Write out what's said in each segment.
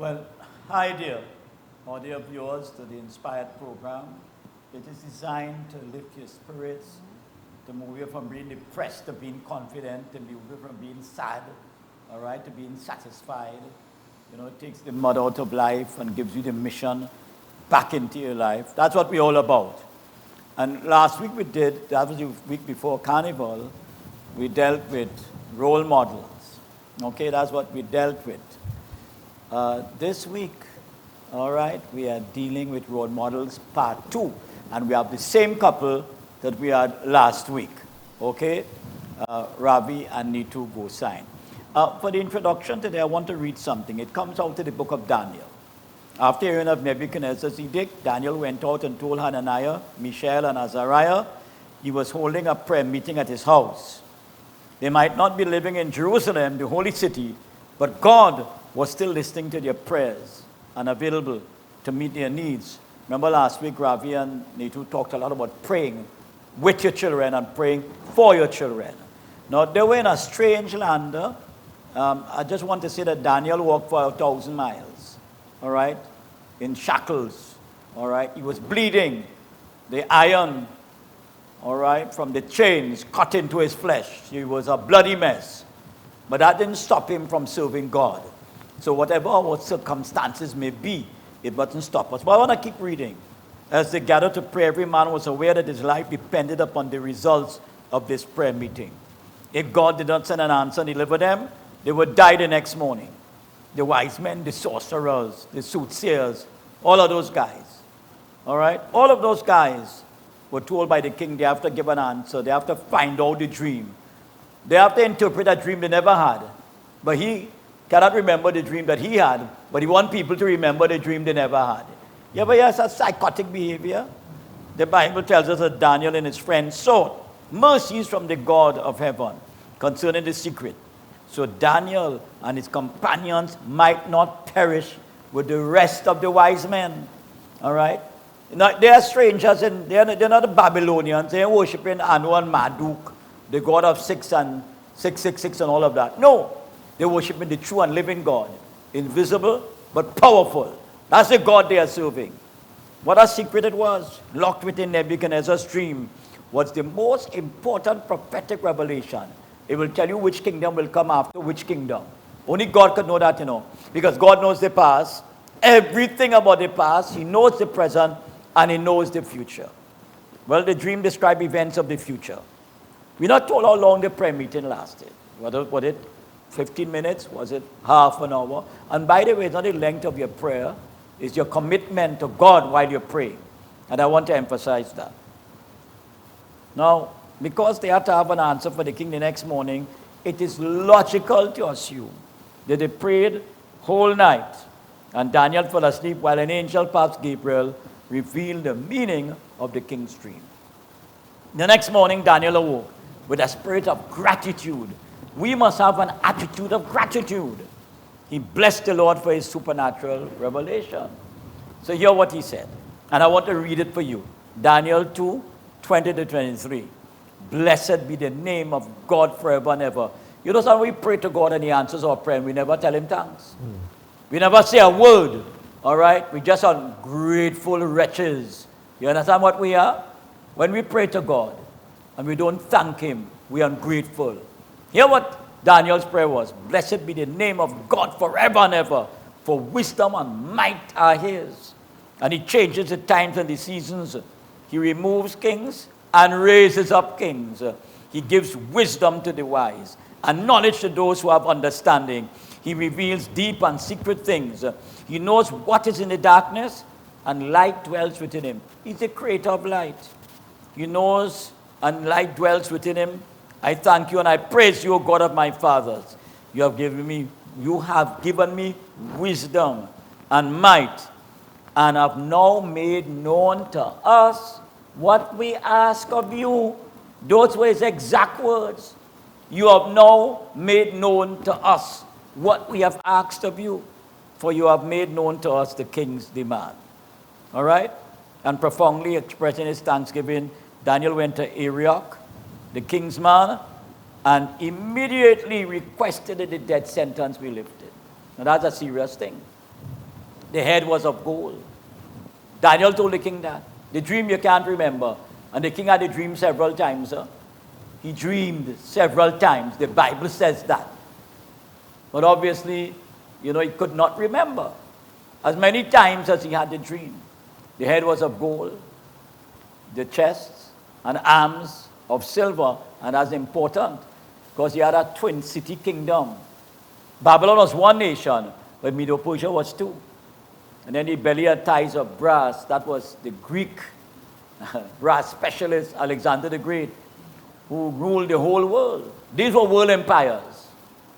Well, hi dear audio viewers to the Inspired program. It is designed to lift your spirits, to move you from being depressed to being confident, to move you from being sad, all right, to being satisfied. You know, it takes the mud out of life and gives you the mission back into your life. That's what we're all about. And last week that was the week before Carnival, we dealt with role models. Okay, that's what we dealt with. This week, all right, we are dealing with role models part 2. And we have the same couple that we had last week. Okay? Ravi and Neetu Gosine. For the introduction today, I want to read something. It comes out of the book of Daniel. After hearing of Nebuchadnezzar's edict, Daniel went out and told Hananiah, Mishael, and Azariah he was holding a prayer meeting at his house. They might not be living in Jerusalem, the holy city, but God was still listening to their prayers and available to meet their needs. Remember last week, Ravi and Neetu talked a lot about praying with your children and praying for your children. Now, they were in a strange land. I just want to say that Daniel walked for 1,000 miles, all right, in shackles, all right. He was bleeding. The iron, all right, from the chains cut into his flesh. He was a bloody mess. But that didn't stop him from serving God. So whatever our circumstances may be, it doesn't stop us. But I want to keep reading. As they gathered to pray, every man was aware that his life depended upon the results of this prayer meeting. If God did not send an answer and deliver them, they would die the next morning. The wise men, the sorcerers, the soothsayers, all of those guys. All right? All of those guys were told by the king they have to give an answer. They have to find out the dream. They have to interpret a dream they never had. But he cannot remember the dream that he had, but he wants people to remember the dream they never had. You ever hear such psychotic behavior? The Bible tells us that Daniel and his friends sought mercies from the God of heaven concerning the secret. So Daniel and his companions might not perish with the rest of the wise men. All right? Now, they are strangers, and they're not the Babylonians. They're worshiping Anu and Marduk, the God of 666 and all of that. No. They're worshiping the true and living God, invisible but powerful. That's the God they are serving. What a secret it was, locked within Nebuchadnezzar's dream, was the most important prophetic revelation. It will tell you which kingdom will come after which kingdom. Only God could know that, because God knows the past, everything about the past. He knows the present, and He knows the future. Well, the dream described events of the future. We're not told how long the prayer meeting lasted. Was it 15 minutes? Was it half an hour? And by the way, it's not the length of your prayer. It's your commitment to God while you're praying. And I want to emphasize that. Now, because they had to have an answer for the king the next morning, it is logical to assume that they prayed whole night. And Daniel fell asleep while an angel past Gabriel revealed the meaning of the king's dream. The next morning, Daniel awoke with a spirit of gratitude. We must have an attitude of gratitude. He blessed the Lord for His supernatural revelation. So hear what he said. And I want to read it for you. Daniel 2, 20 to 23. Blessed be the name of God forever and ever. You know, sometimes we pray to God and He answers our prayer and we never tell Him thanks. We never say a word. All right? We just ungrateful wretches. You understand what we are? When we pray to God and we don't thank Him, we are ungrateful. Hear what Daniel's prayer was. Blessed be the name of God forever and ever, for wisdom and might are His. And He changes the times and the seasons. He removes kings and raises up kings. He gives wisdom to the wise and knowledge to those who have understanding. He reveals deep and secret things. He knows what is in the darkness, and light dwells within Him. He's the creator of light. He knows, and light dwells within Him. I thank you and I praise you, O God of my fathers. You have given me wisdom and might, and have now made known to us what we ask of you. Those were His exact words. You have now made known to us what we have asked of you, for you have made known to us the king's demand. All right? And profoundly expressing his thanksgiving, Daniel went to Arioch, the king's man, and immediately requested that the death sentence be lifted. Now that's a serious thing. The head was of gold. Daniel told the king that. The dream you can't remember. And the king had a dream several times. He dreamed several times. The Bible says that. But obviously, he could not remember as many times as he had the dream. The head was of gold. The chests and arms of silver. And that's important because he had a twin city kingdom. Babylon was one nation, but Medo-Persia was two. And then the belly and thighs of brass, that was the Greek brass specialist, Alexander the Great, who ruled the whole world. These were world empires,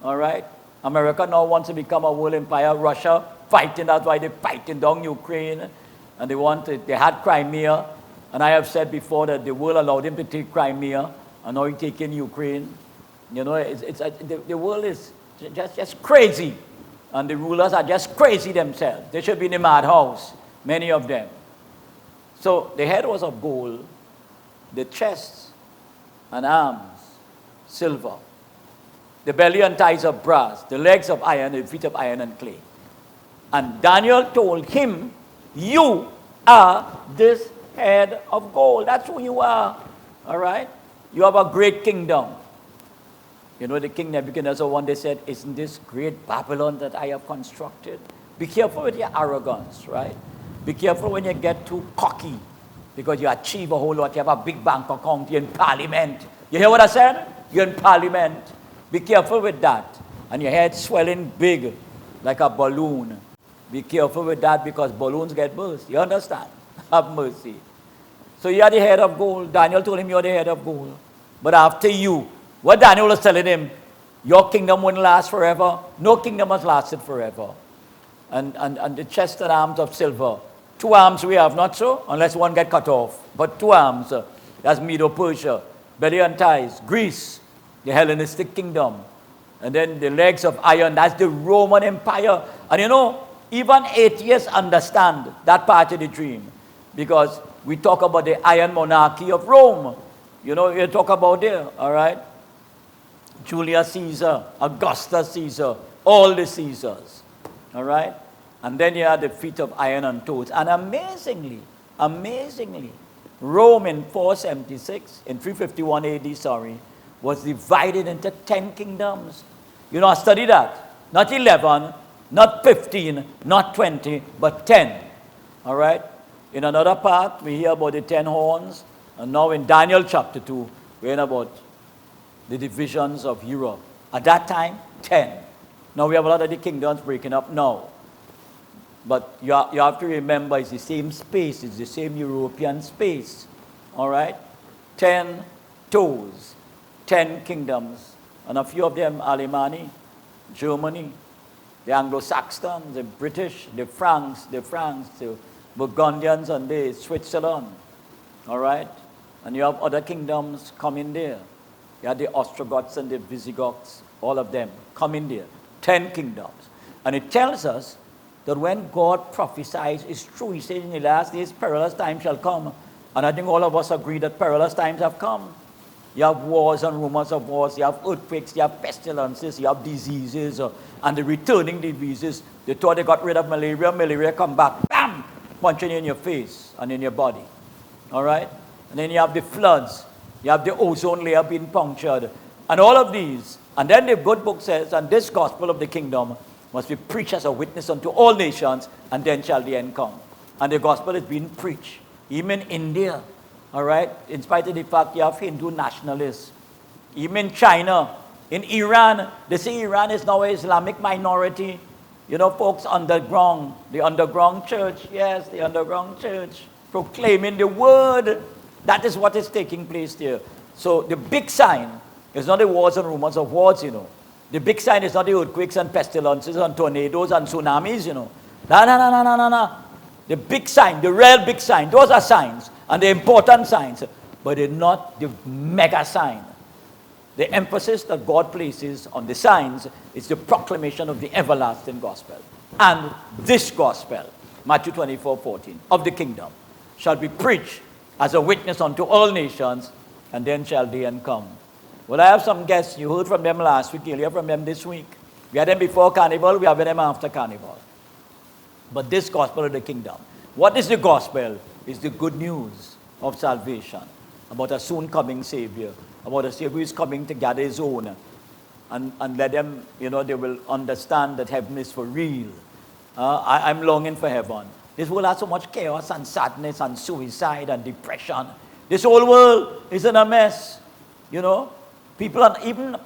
all right? America now wants to become a world empire. Russia fighting, that's why they're fighting down Ukraine. And they had Crimea. And I have said before that the world allowed him to take Crimea, and now he's taking Ukraine. The world is just crazy. And the rulers are just crazy themselves. They should be in the madhouse, many of them. So the head was of gold, the chests and arms, silver, the belly and thighs of brass, the legs of iron, the feet of iron and clay. And Daniel told him, you are this head of gold. That's who you are. All right? You have a great kingdom. The king Nebuchadnezzar one day said, isn't this great Babylon that I have constructed? Be careful with your arrogance, right? Be careful when you get too cocky because you achieve a whole lot. You have a big bank account. You're in parliament. You hear what I said? You're in parliament. Be careful with that. And your head swelling big like a balloon. Be careful with that because balloons get burst. You understand? Have mercy. So you are the head of gold. Daniel told him you're the head of gold. But after you, what Daniel was telling him, your kingdom wouldn't last forever. No kingdom has lasted forever. And the chest and arms of silver. 2 arms we have, not so? Unless one get cut off. But 2 arms, that's Medo-Persia. Belly and thighs, Greece, the Hellenistic kingdom. And then the legs of iron, that's the Roman Empire. And even atheists understand that part of the dream. Because we talk about the iron monarchy of Rome. You talk about there, all right? Julius Caesar, Augustus Caesar, all the Caesars, all right? And then you have the feet of iron and toes. And amazingly, Rome in 476, in 351 AD, was divided into 10 kingdoms. I studied that. Not 11, not 15, not 20, but 10, all right? In another part, we hear about the 10 horns. And now in Daniel chapter 2, we hear about the divisions of Europe. At that time, 10. Now we have a lot of the kingdoms breaking up now. But you have to remember it's the same space. It's the same European space. All right? 10 toes. 10 kingdoms. And a few of them, Alemany, Germany, the Anglo-Saxons, the British, the Franks, the Burgundians, and the Switzerland. All right? And you have other kingdoms coming there. You have the Ostrogoths and the Visigoths, all of them come in there. 10 kingdoms. And it tells us that when God prophesies, it's true. He says in the last days, perilous times shall come. And I think all of us agree that perilous times have come. You have wars and rumors of wars. You have earthquakes. You have pestilences. You have diseases. And the returning diseases. They thought they got rid of malaria. Malaria come back. Bam! Punching you in your face and in your body. All right? And then you have the floods. You have the ozone layer being punctured. And all of these. And then the good book says, and this gospel of the kingdom must be preached as a witness unto all nations, and then shall the end come. And the gospel is being preached. Even in India. All right? In spite of the fact you have Hindu nationalists. Even in China. In Iran. They say Iran is now an Islamic minority. Folks underground. The underground church. Yes, the underground church. Proclaiming the word. That is what is taking place there. So the big sign is not the wars and rumors of wars, The big sign is not the earthquakes and pestilences and tornadoes and tsunamis, No. The big sign, the real big sign, those are signs. And the important signs. But they're not the mega sign. The emphasis that God places on the signs is the proclamation of the everlasting gospel. And this gospel, Matthew 24:14, of the kingdom, shall be preached as a witness unto all nations, and then shall the end come. Well, I have some guests. You heard from them last week. You'll hear from them this week. We had them before Carnival. We have them after Carnival. But this gospel of the kingdom. What is the gospel? It's the good news of salvation, about a soon coming Savior, about a Savior who is coming to gather his own. And let them, they will understand that heaven is for real. I'm longing for heaven. This world has so much chaos and sadness and suicide and depression. This whole world is in a mess. Even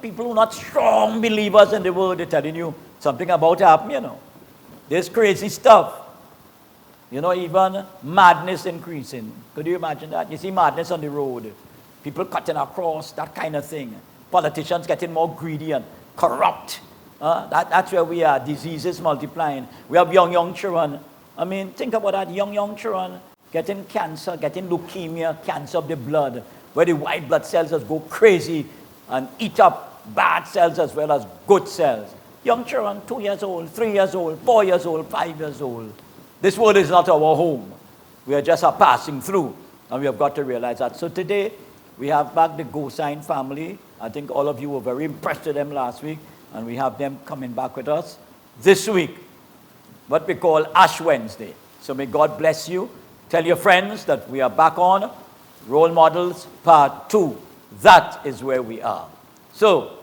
people who are not strong believers in the world, they're telling you something about to happen, There's crazy stuff. Even madness increasing. Could you imagine that? You see madness on the road. People cutting across, that kind of thing. Politicians getting more greedy and corrupt. That's where we are. Diseases multiplying. We have young children. Think about that. Young children getting cancer, getting leukemia, cancer of the blood, where the white blood cells just go crazy and eat up bad cells as well as good cells. Young children, 2 years old, 3 years old, 4 years old, 5 years old. This world is not our home. We are just passing through, and we have got to realize that. So today, we have back the Gosign family. I think all of you were very impressed with them last week, and we have them coming back with us this week, what we call Ash Wednesday. So may God bless you. Tell your friends that we are back on Role Models Part 2. That is where we are. So,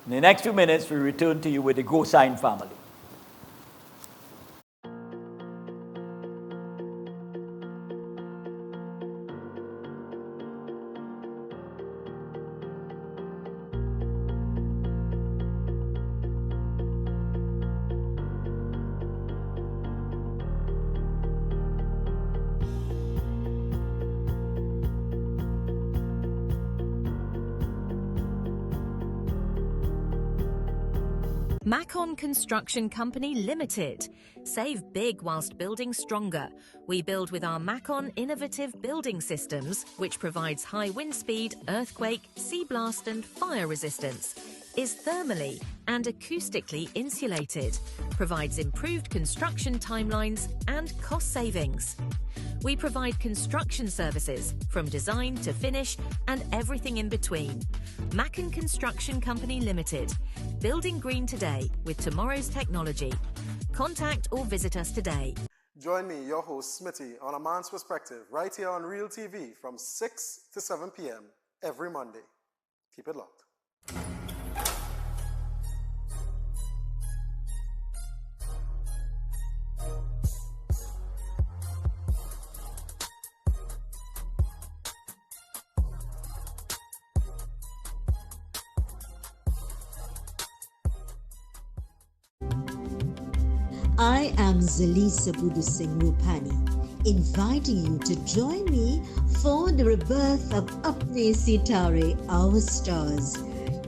in the next few minutes, we return to you with the Gosign family. Macon Construction Company Limited. Save big whilst building stronger. We build with our Macon innovative building systems, which provides high wind speed, earthquake, sea blast and fire resistance. Is thermally and acoustically insulated. Provides improved construction timelines and cost savings. We provide construction services from design to finish and everything in between. Macon Construction Company Limited. Building green today with tomorrow's technology. Contact or visit us today. Join me, your host Smitty, on A Man's Perspective, right here on Real TV from 6 to 7 p.m. every Monday. Keep it locked. I am Zalisa Budu Singh Rupani, inviting you to join me for the rebirth of Apne Sitare, Our Stars,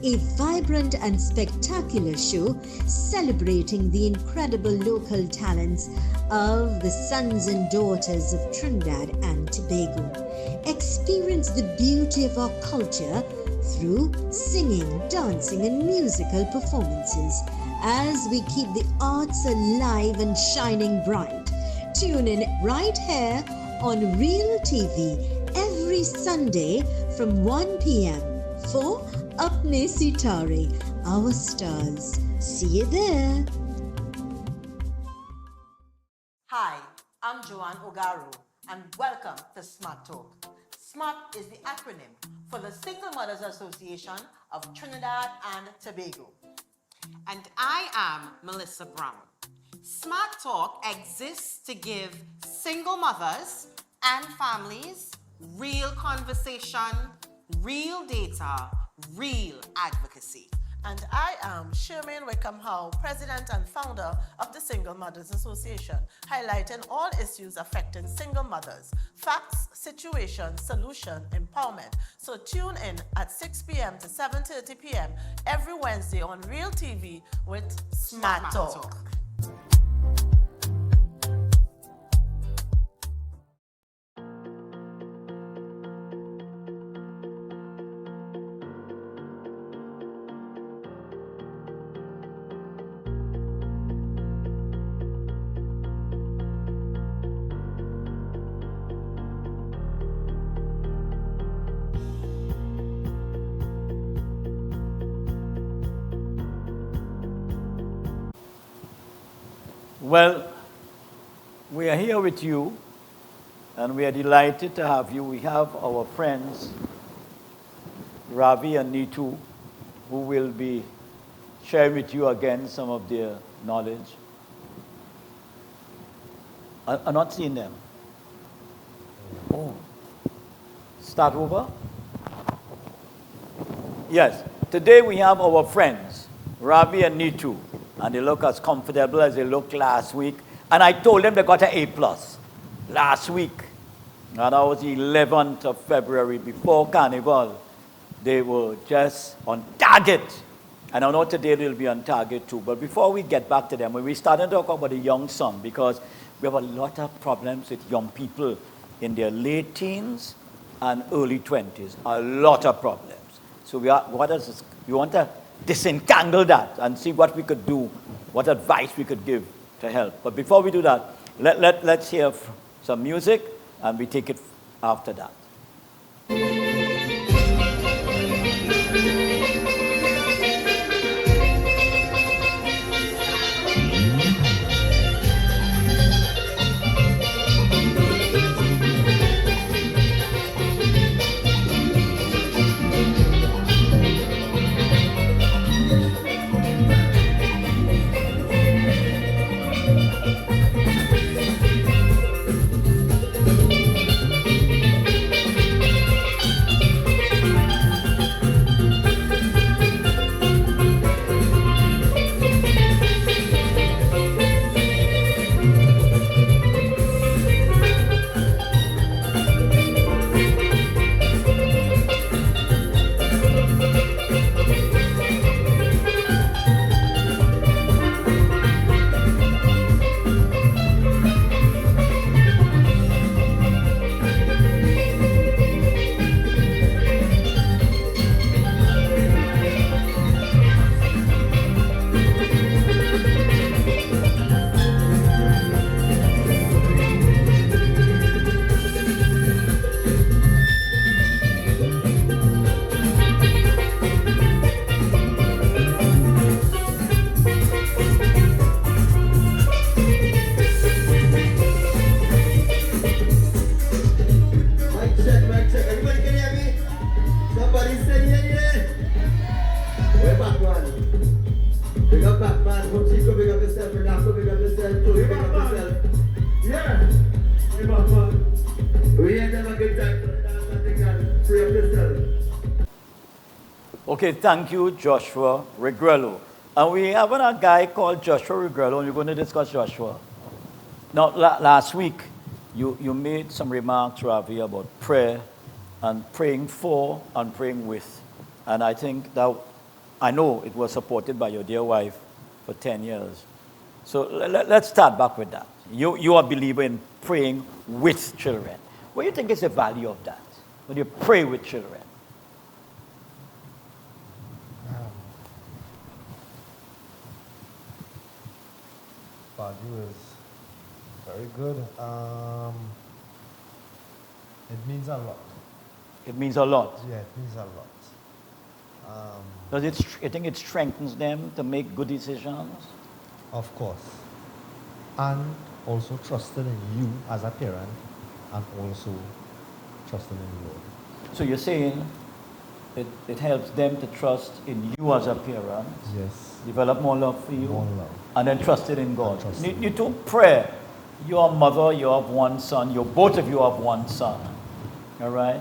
a vibrant and spectacular show celebrating the incredible local talents of the sons and daughters of Trinidad and Tobago. Experience the beauty of our culture through singing, dancing, and musical performances as we keep the arts alive and shining bright. Tune in right here on Real TV every Sunday from 1 p.m. for Apne Sitare, Our Stars. See you there. Hi, I'm Joanne Ogaro, and welcome to Smart Talk. SMART is the acronym for the Single Mothers Association of Trinidad and Tobago. And I am Melissa Brown. Smart Talk exists to give single mothers and families real conversation, real data, real advocacy. And I am Shermaine Wickham Howe, President and founder of the Single Mothers Association, highlighting all issues affecting single mothers, facts, situation, solution, empowerment. So tune in at 6 p.m. to 7:30 p.m. every Wednesday on Real TV with Smart Talk. Well, We are here with you, and we are delighted to have you. We have our friends, Ravi and Neetu, who will be sharing with you again some of their knowledge. I'm not seeing them. Oh. Start over? Yes. Today we have our friends, Ravi and Neetu, and they look as comfortable as they looked last week. And I told them they got an A+ last week. And that was the 11th of February, before Carnival. They were just on target. And I know today they'll be on target too. But before we get back to them, we started to talk about the young son, because we have a lot of problems with young people in their late teens and early 20s. A lot of problems. So we want to disentangle that and see what we could do, what advice we could give to help. But before we do that, let's hear some music, and we take it after that. Okay, thank you, Joshua Regrello. And we have a guy called Joshua Regrello, and we're going to discuss Joshua. Now, last week, you made some remarks, Ravi, about prayer and praying for and praying with. And I think that, I know it was supported by your dear wife for 10 years. So let's start back with that. You are a believer in praying with children. What do you think is the value of that? When you pray with children? Value is very good. It means a lot. It means a lot. Yeah, it means a lot. Does it? I think it strengthens them to make good decisions. Of course. And also trusting in you as a parent, and also trusting in the Lord. So you're saying it helps them to trust in you as a parent. Yes. Develop more love for you. More love. And then trust it in God. Trust You took prayer. You're a mother, you have one son. Both of you have one son. All right?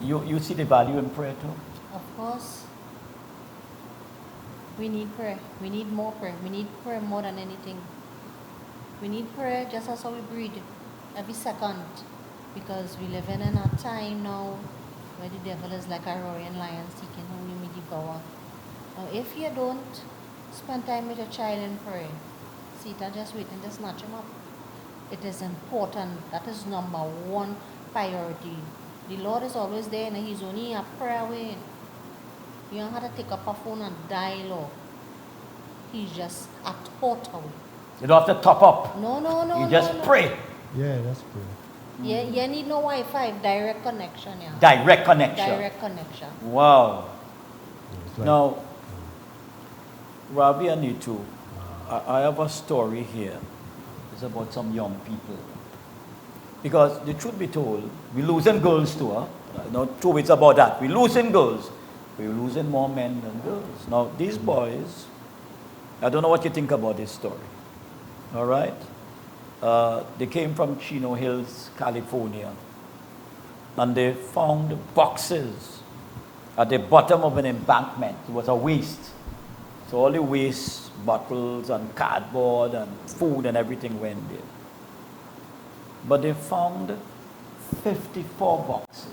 You see the value in prayer too? Of course. We need prayer. We need more prayer. We need prayer more than anything. We need prayer just as how we breathe every second. Because we live in a time now where the devil is like a roaring lion seeking whom he may devour. Now, if you don't spend time with your child in prayer, Satan just waiting to snatch him up. It is important. That is number one priority. The Lord is always there, and He's only a prayer away. You don't have to take up a phone and dial. He's just a thought away. You don't have to top up. No. You just pray. Yeah, that's good. Yeah, you need no Wi-Fi, direct connection. Yeah. Direct connection. Direct connection. Wow. It's like, Now, Ravi and Neetu, I have a story here. It's about some young people. Because the truth be told, we're losing girls too. Huh? No two ways about that. We're losing girls. We're losing more men than girls. Now, these boys, I don't know what you think about this story. All right? They came from Chino Hills, California. And they found boxes at the bottom of an embankment. It was a waste. So all the waste, bottles and cardboard and food and everything went there. But they found 54 boxes.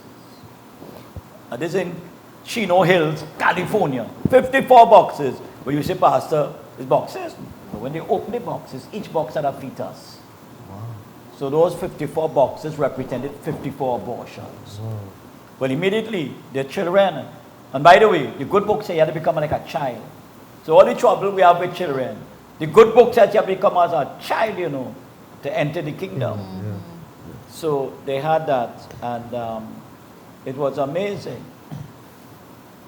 And this is in Chino Hills, California. 54 boxes. But you say, Pastor, it's boxes. But when they opened the boxes, each box had a fetus. Wow. So those 54 boxes represented 54 abortions. Wow. Well, immediately, their children. And by the way, the good book says you have to become like a child. So all the trouble we have with children, the good book says you have to become as a child, you know, to enter the kingdom. Yeah. So they had that, and it was amazing.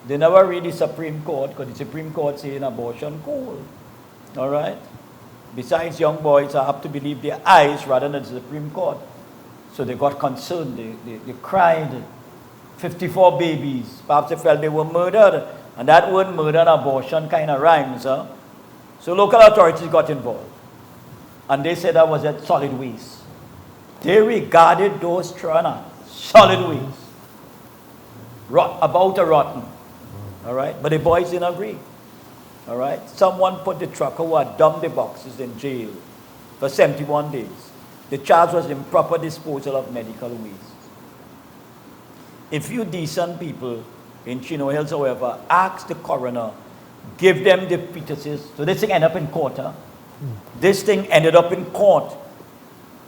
They never read the Supreme Court, because the Supreme Court saying abortion cool. All right? Besides, young boys have to believe their eyes rather than the Supreme Court. So they got concerned. They cried. 54 babies. Perhaps they felt they were murdered. And that word murder and abortion kind of rhymes. Huh? So local authorities got involved. And they said that was a solid waste. They regarded those children as solid waste. About a rotten. All right? But the boys didn't agree. All right? Someone put the trucker who had dumped the boxes in jail for 71 days. The charge was improper disposal of medical waste. If you decent people in Chino Hills, however, ask the coroner, give them the fetuses. So this thing ended up in court. Huh? This thing ended up in court.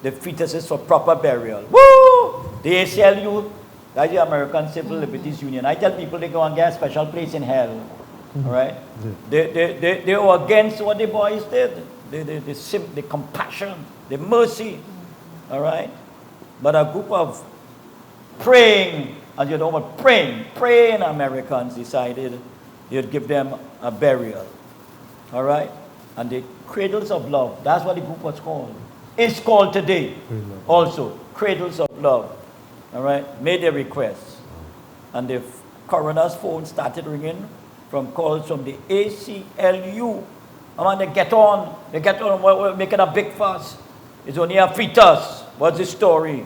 The fetuses for proper burial. Woo! The ACLU, that's the American Civil Liberties Union. I tell people they go and get a special place in hell. All right? They were against what the boys did. The compassion, the mercy. All right? But a group of praying, as you know what, praying Americans decided they'd give them a burial. All right? And the Cradles of Love, that's what the group was called. It's called today also, Cradles of Love. All right? Made their requests. And the coroner's phone started ringing from calls from the ACLU. I mean, they get on, we're making a big fuss. It's only a fetus. What's the story?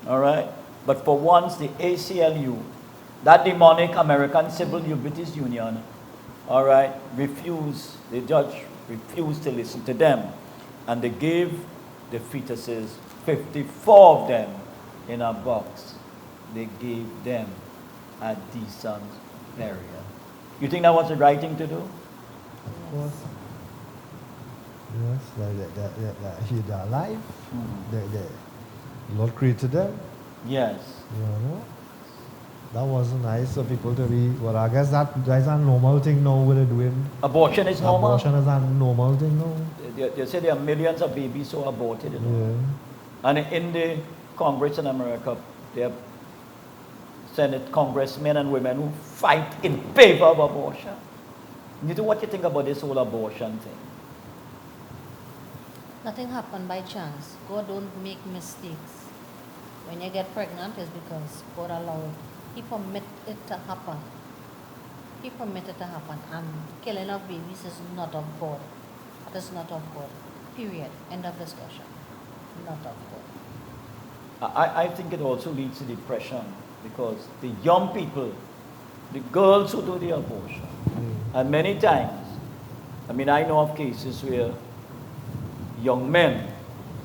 All right? But for once, the ACLU, that demonic American Civil Liberties Union, all right, the judge refused to listen to them. And they gave the fetuses, 54 of them, in a box. They gave them a decent burial. You think that was the right thing to do? Of course. Yes, they're alive. The Lord created them. Yes. You know, that wasn't nice for people to be. Well, I guess that's a normal thing now. What they're doing. Abortion is normal. Abortion is a normal thing now. They say there are millions of babies who are aborted. You know? Yeah. And in the Congress in America, there are Senate congressmen and women who fight in favor of abortion. You know what you think about this whole abortion thing? Nothing happened by chance. God don't make mistakes. When you get pregnant, it's because God allowed. He permit it to happen. He permitted it to happen. And killing of babies is not of God. That is not of God. Period. End of discussion. Not of God. I think it also leads to depression, because the young people, the girls who do the abortion, and many times, I mean, I know of cases where young men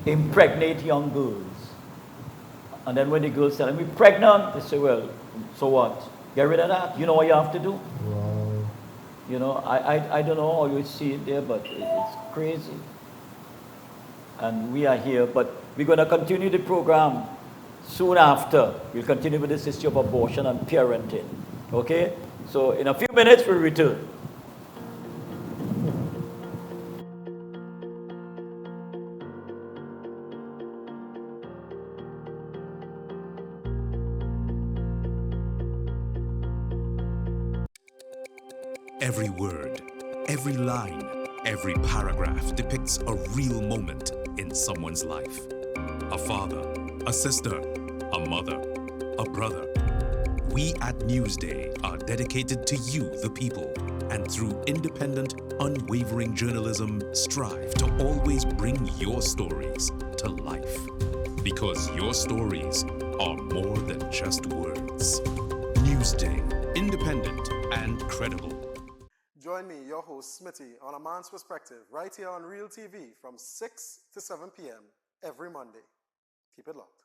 impregnate young girls. And then when the girls tell them, we're pregnant, they say, well, so what? Get rid of that. You know what you have to do? Wow. You know, I don't know how you see it there, but it's crazy. And we are here, but we're going to continue the program soon after. We'll continue with this issue of abortion and parenting. Okay? So in a few minutes, we'll return. Every word, every line, Every paragraph depicts a real moment in someone's life. A father, a sister, a mother, a brother. We at Newsday are dedicated to you, the people, and through independent, unwavering journalism, strive to always bring your stories to life. Because your stories are more than just words. Newsday, independent and credible. Join me, your host Smitty, on A Man's Perspective, right here on Real TV from 6 to 7 p.m. every Monday. Keep it locked.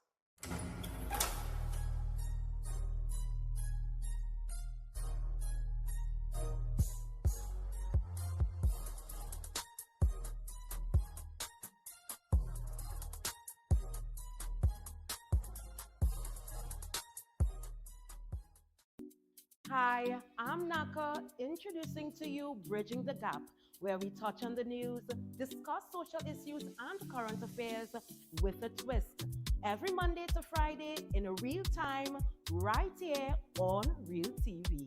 Hi, I'm Naka, introducing to you Bridging the Gap, where we touch on the news, discuss social issues and current affairs with a twist. Every Monday to Friday in a real time, right here on Real TV.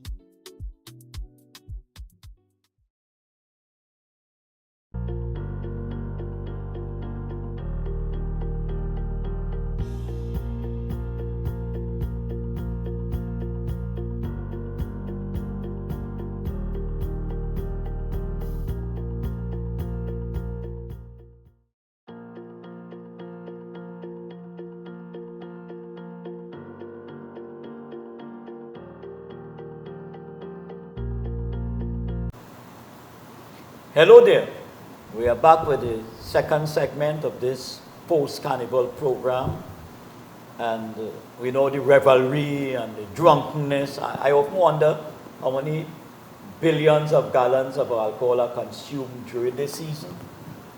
Hello there. We are back with the second segment of this post-carnival program. And we know the revelry and the drunkenness. I often wonder how many billions of gallons of alcohol are consumed during this season.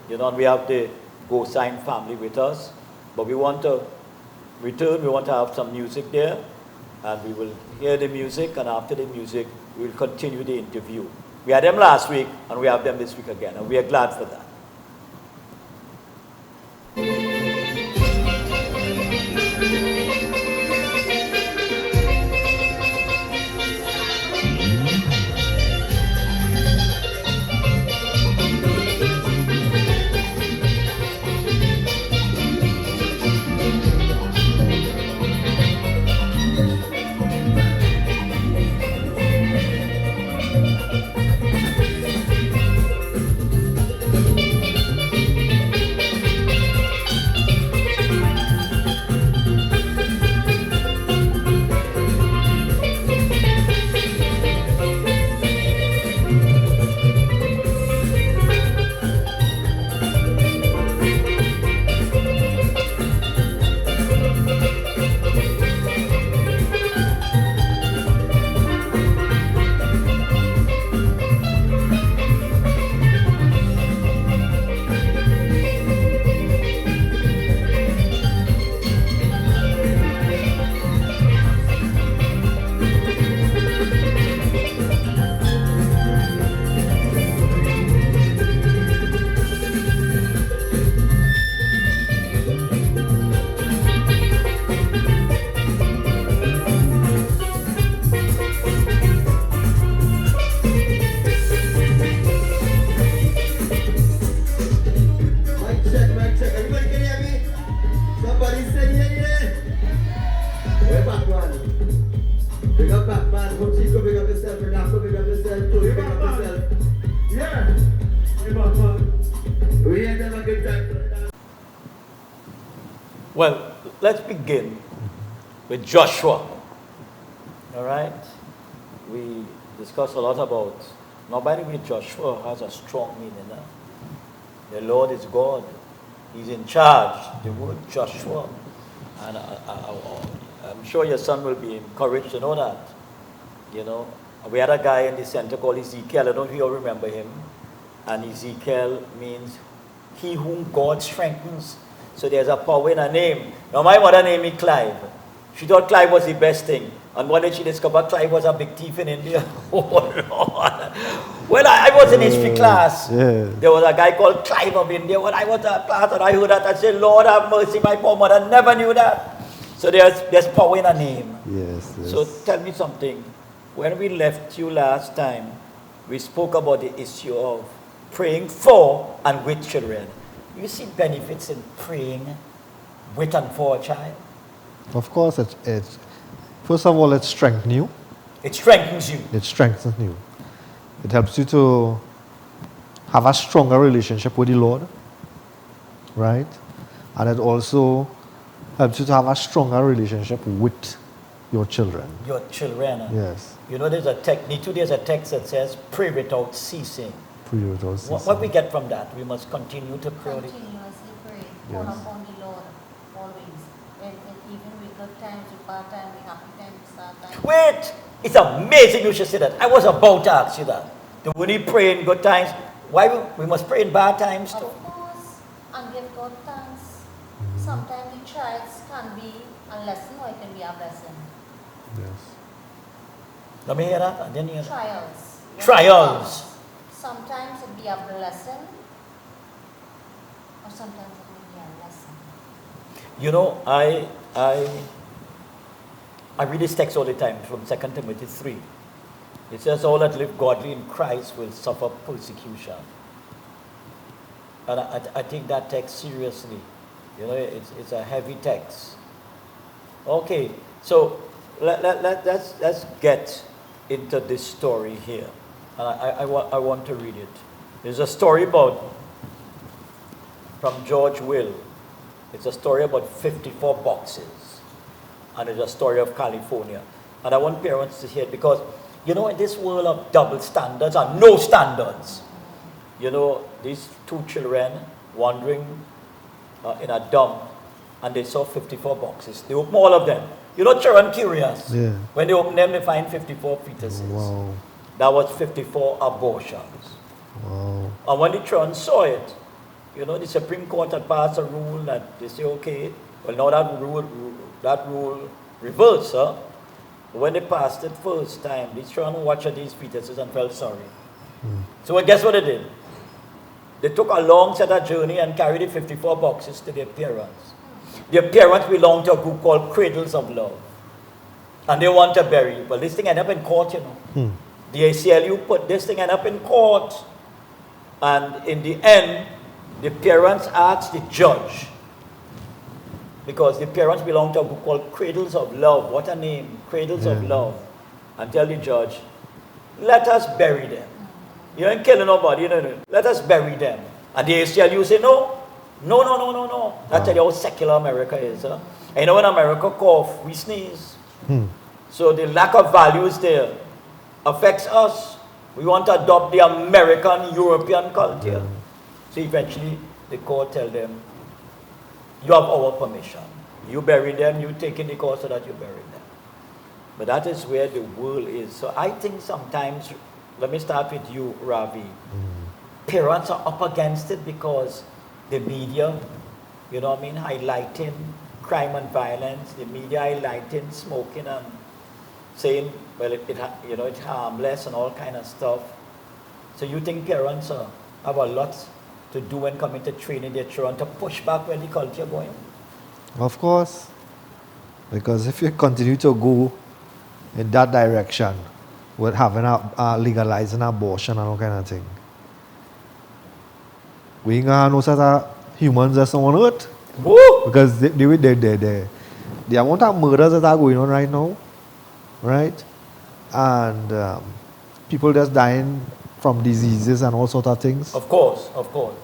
You know, we have the Gosine family with us. But we want to return, we want to have some music there. And we will hear the music, and after the music, we will continue the interview. We had them last week, and we have them this week again, and we are glad for that. Well, let's begin with Joshua. All right? We discussed a lot about, now by the way, Joshua has a strong meaning. The Lord is God. He's in charge. The word Joshua. And I'm sure your son will be encouraged to know that. You know, we had a guy in the center called Ezekiel. I don't know if you all remember him. And Ezekiel means he whom God strengthens. So there's a power in a name. Now my mother named me Clive. She thought Clive was the best thing. And one day she discovered Clive was a big thief in India. Oh Lord. Well, I was in history class. Yeah. There was a guy called Clive of India. When I was in class and I heard that, I said, Lord have mercy, my poor mother never knew that. So there's power in a name. Yes, yes. So tell me something. When we left you last time, we spoke about the issue of praying for and with children. You see benefits in praying with and for a child? Of course, it's first of all, it strengthens you. It strengthens you. It strengthens you. It helps you to have a stronger relationship with the Lord, right? And it also helps you to have a stronger relationship with your children. Your children. Yes. You know, there's a text that says, pray without ceasing. Pray without ceasing. What we get from that? We must continue to pray. Continuously pray. Call upon the Lord always. And even with good times, with bad times, with happy times, sad times. Wait! It's amazing you should say that. I was about to ask you that. Do we need pray in good times? Why we must pray in bad times too? Of course, and give God thanks. Sometimes the trials can be a lesson or it can be a blessing. Yes. Let me hear that. I didn't hear that. Trials. Trials. Sometimes it be a blessing, or sometimes it may be a lesson. You know, I read this text all the time from 2 Timothy 3. It says, all that live godly in Christ will suffer persecution. And I take that text seriously. You know, it's a heavy text. Okay, so let's get into this story here. And I want to read it. There's a story from George Will. It's a story about 54 boxes. And it's a story of California. And I want parents to hear it because, you know, in this world of double standards and no standards, you know, these two children wandering in a dump and they saw 54 boxes. They opened all of them. You know, children curious. Yeah. When they open them, they find 54 fetuses. Wow. That was 54 abortions. Wow. And when the children saw it, you know, the Supreme Court had passed a rule that they say, okay, well, now that rule reversed, huh? When they passed it first time, these children watched these fetuses and felt sorry. So guess what they did? They took a long set of journey and carried the 54 boxes to their parents. Their parents belonged to a group called Cradles of Love. And they want to bury it. Well, this thing ended up in court, you know. The ACLU put this thing ended up in court. And in the end, the parents asked the judge, because the parents belong to a group called Cradles of Love. What a name, Cradles of Love. And tell the judge, let us bury them. You ain't killing nobody, you know. Let us bury them. And the ACLU say, no. That's how secular America is. Huh? And you know when America cough, we sneeze. So the lack of values there affects us. We want to adopt the American, European culture. So eventually the court tell them, you have our permission. You bury them, you take in the cost so that you bury them. But that is where the world is. So I think sometimes, let me start with you, Ravi. Parents are up against it because the media, you know what I mean, highlighting crime and violence, the media highlighting smoking and saying, well, it's harmless and all kind of stuff. So you think parents have a lot to do when coming to training their children to push back where the culture going? Of course. Because if you continue to go in that direction with having legalizing abortion and all kind of thing, we ain't gonna know such a humans as on earth. Woo! Because the amount of murders that are going on right now, right? And people just dying from diseases and all sorts of things. Of course.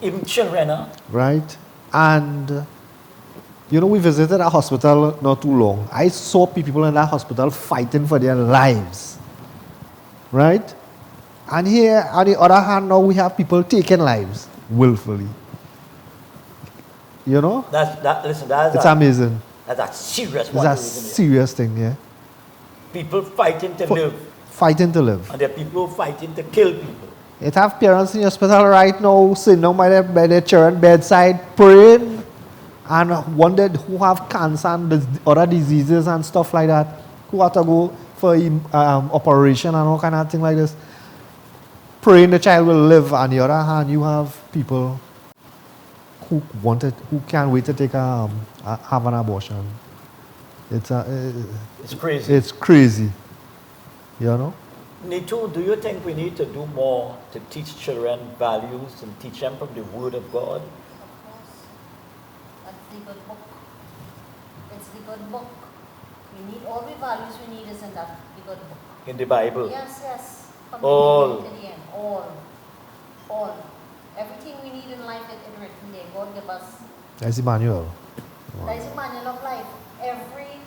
Even children, huh? Right? And, you know, we visited a hospital not too long. I saw people in that hospital fighting for their lives. Right? And here, on the other hand, now we have people taking lives willfully. You know? It's amazing. That's a serious one. It's a serious thing, yeah. People fighting to live. Fighting to live. And there are people fighting to kill people. It have parents in the hospital right now sitting down by their children's bedside praying, and wondered who have cancer and other diseases and stuff like that, who have to go for operation and all kind of thing like this. Praying the child will live. On the other hand, you have people who can't wait to take have an abortion. It's crazy. It's crazy. You know? Nitu, do you think we need to do more to teach children values and teach them from the Word of God? Of course. That's the good book. It's the good book. We need all the values we need is in that the good book. In the Bible? Yes, yes. From All. the beginning to the end. All. Everything we need in life is written there. God give us. That's Emmanuel. That is the manual of life. Every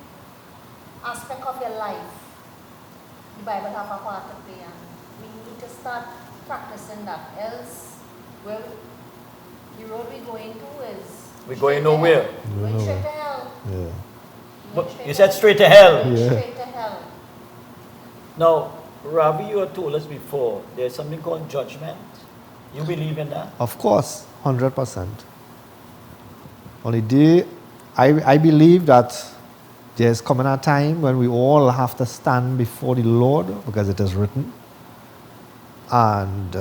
aspect of your life, the Bible have a part to play, and we need to start practicing that. Else, well, the road we're going to is We're straight going to nowhere. hell. We're going straight to hell. Yeah. But you said straight to hell. Going Yeah. straight to hell. Now, Ravi, you had told us before, there's something called judgment. You believe in that? Of course, 100%. On the day, I believe that there's coming a time when we all have to stand before the Lord because it is written. And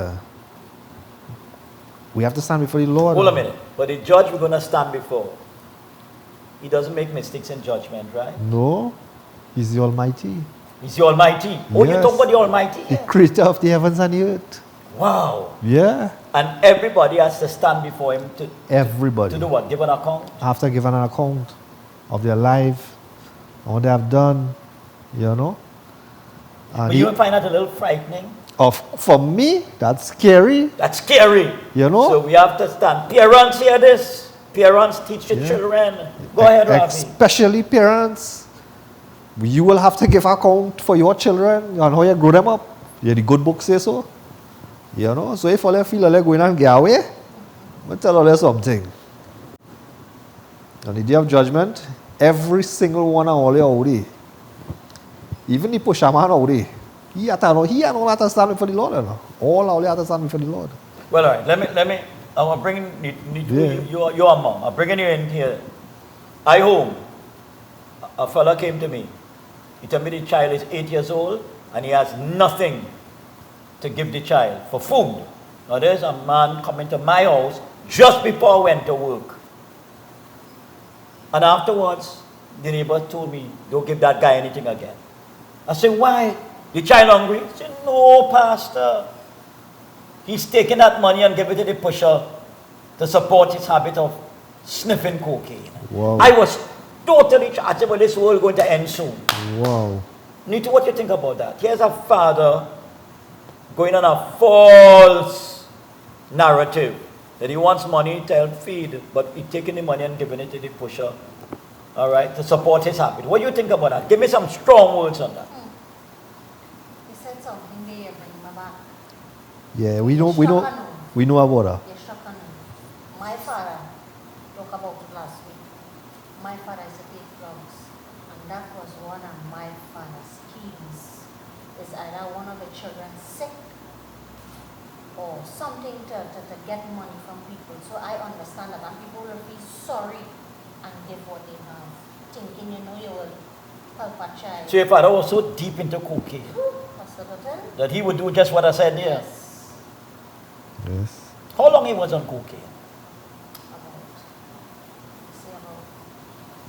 we have to stand before the Lord. Hold a minute. But the judge we're going to stand before, he doesn't make mistakes in judgment, right? No, He's the Almighty, He's the Almighty. Oh, you Yes. talk about the Almighty? the creator of the heavens and the earth. Wow. Yeah, And everybody has to stand before him to everybody. do what? Give an account? Have to give an account of their life, what they have done, you know. And But you find that a little frightening? for me, that's scary, That's scary. you know. So we have to stand. Parents hear this. Parents teach your Yeah. children. Go ahead, Ravi. Especially parents, you will have to give account for your children and how you grow them up. Yeah, the good book says so. You know, so if all you feel like going and get away, I'll tell you something. On the day of judgment, every single one of all you already, even the pusherman already, he and all have to stand before the Lord. You know? All have to stand before the Lord. Well, all right. Let me. I'm bringing Yeah. your mom. I'm bringing you in here. I home. A fella came to me. He told me the child is 8 years old and he has nothing to give the child for food. Now there's a man coming to my house just before I went to work. And afterwards, the neighbor told me, don't give that guy anything again. I said, why? The child hungry? He said, no, Pastor. He's taking that money and giving it to the pusher to support his habit of sniffing cocaine. Wow. I was totally I said, well, this world going to end soon. Wow. Nita, what do you think about that? Here's a father going on a false narrative that he wants money to help feed, but he's taking the money and giving it to the pusher, all right, to support his habit. What do you think about that? Give me some strong words on that. You said something there, bring me back. Yeah, we know about that. You're shocked on me. My father talked about it last week. My father is a take drugs, and that was one of my father's schemes. Is either one of the children sick or something to get money from people. So I understand that, and people will be sorry and give what they have, thinking you will help a child. So your father was so deep into cocaine Pastor Dutton? that he would do just what I said there. Yes. Yes. How long he was on cocaine? About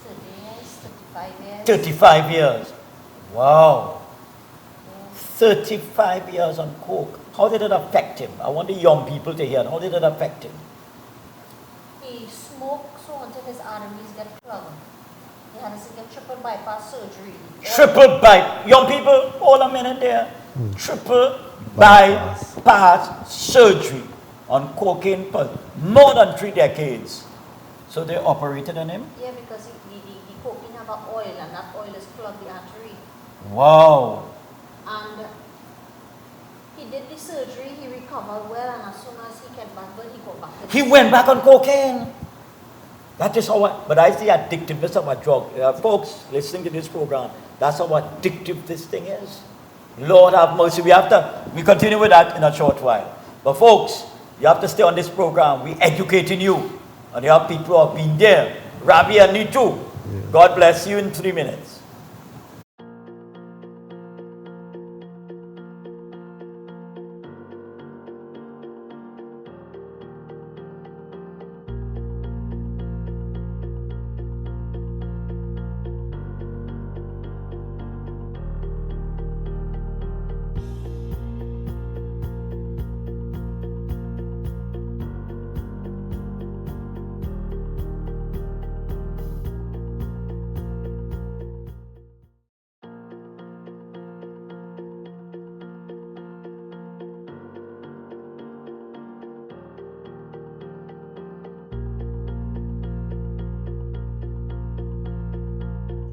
30 years, 35 years. 35 years. Wow. 35 years on coke. How did it affect him? I want the young people to hear. How did it affect him? He smoked so until his arteries get clogged. He had to get triple bypass surgery. Triple bypass. Young people, hold a minute there. Triple bypass surgery on cocaine for more than 3 decades. So they operated on him? Yeah, because the cocaine have a oil, and that oil is clogged the artery. Wow. And he did the surgery, he recovered well, and as soon as he came back, well, he got back to He went back on cocaine. That is how but I see addictiveness of a drug. Folks listening to this program, that's how addictive this thing is. Lord have mercy. We continue with that in a short while. But folks, you have to stay on this program. We're educating you. And you have people who have been there. Ravi and Nitu. Yeah. God bless you in 3 minutes.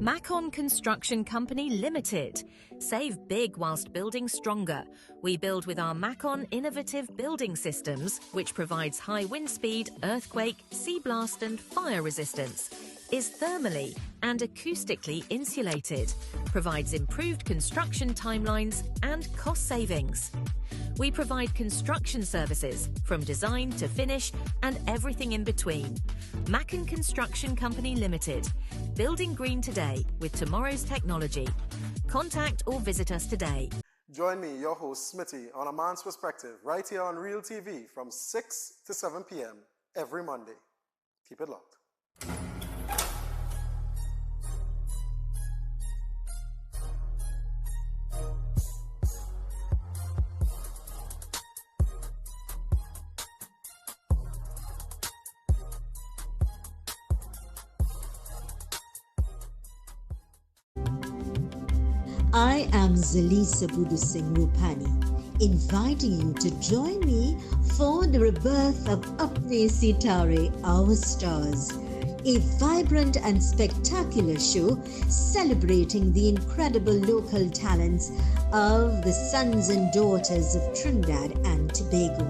Macon Construction Company Limited. Save big whilst building stronger. We build with our Macon innovative building systems, which provides high wind speed, earthquake, sea blast and fire resistance, is thermally and acoustically insulated, provides improved construction timelines and cost savings. We provide construction services from design to finish and everything in between. Macon Construction Company Limited. Building green today with tomorrow's technology. Contact or visit us today. Join me, your host Smitty, on A Man's Perspective, right here on Real TV from 6 to 7 p.m. every Monday. Keep it locked. I am Zalisa Budusing Rupani, inviting you to join me for the rebirth of Apne Sitare, Our Stars, a vibrant and spectacular show celebrating the incredible local talents of the sons and daughters of Trinidad and Tobago.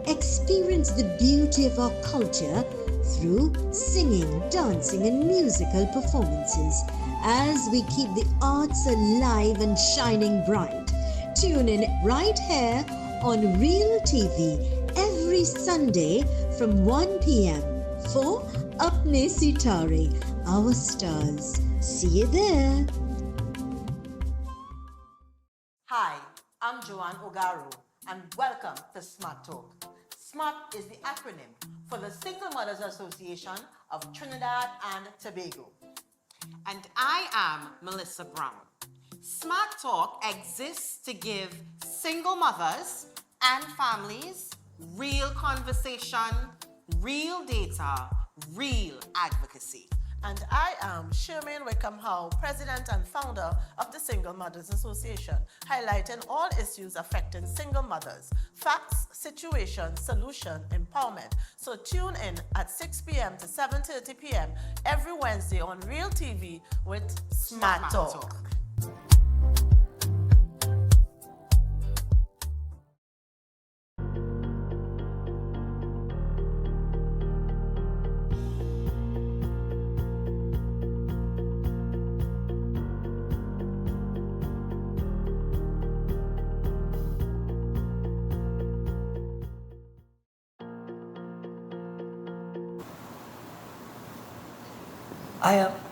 Experience the beauty of our culture through singing, dancing, and musical performances as we keep the arts alive and shining bright. Tune in right here on Real TV every Sunday from 1 p.m. for Apne Sitare, Our Stars. See you there. Hi, I'm Joanne Ogaru, and welcome to Smart Talk. SMART is the acronym for the Single Mothers Association of Trinidad and Tobago. And I am Melissa Brown. Smart Talk exists to give single mothers and families real conversation, real data, real advocacy. And I am Sherman Wickham Howe, President and Founder of the Single Mothers Association, highlighting all issues affecting single mothers, facts, situation, solution, empowerment. So tune in at 6 p.m. to 7:30 p.m. every Wednesday on Real TV with Smart Talk.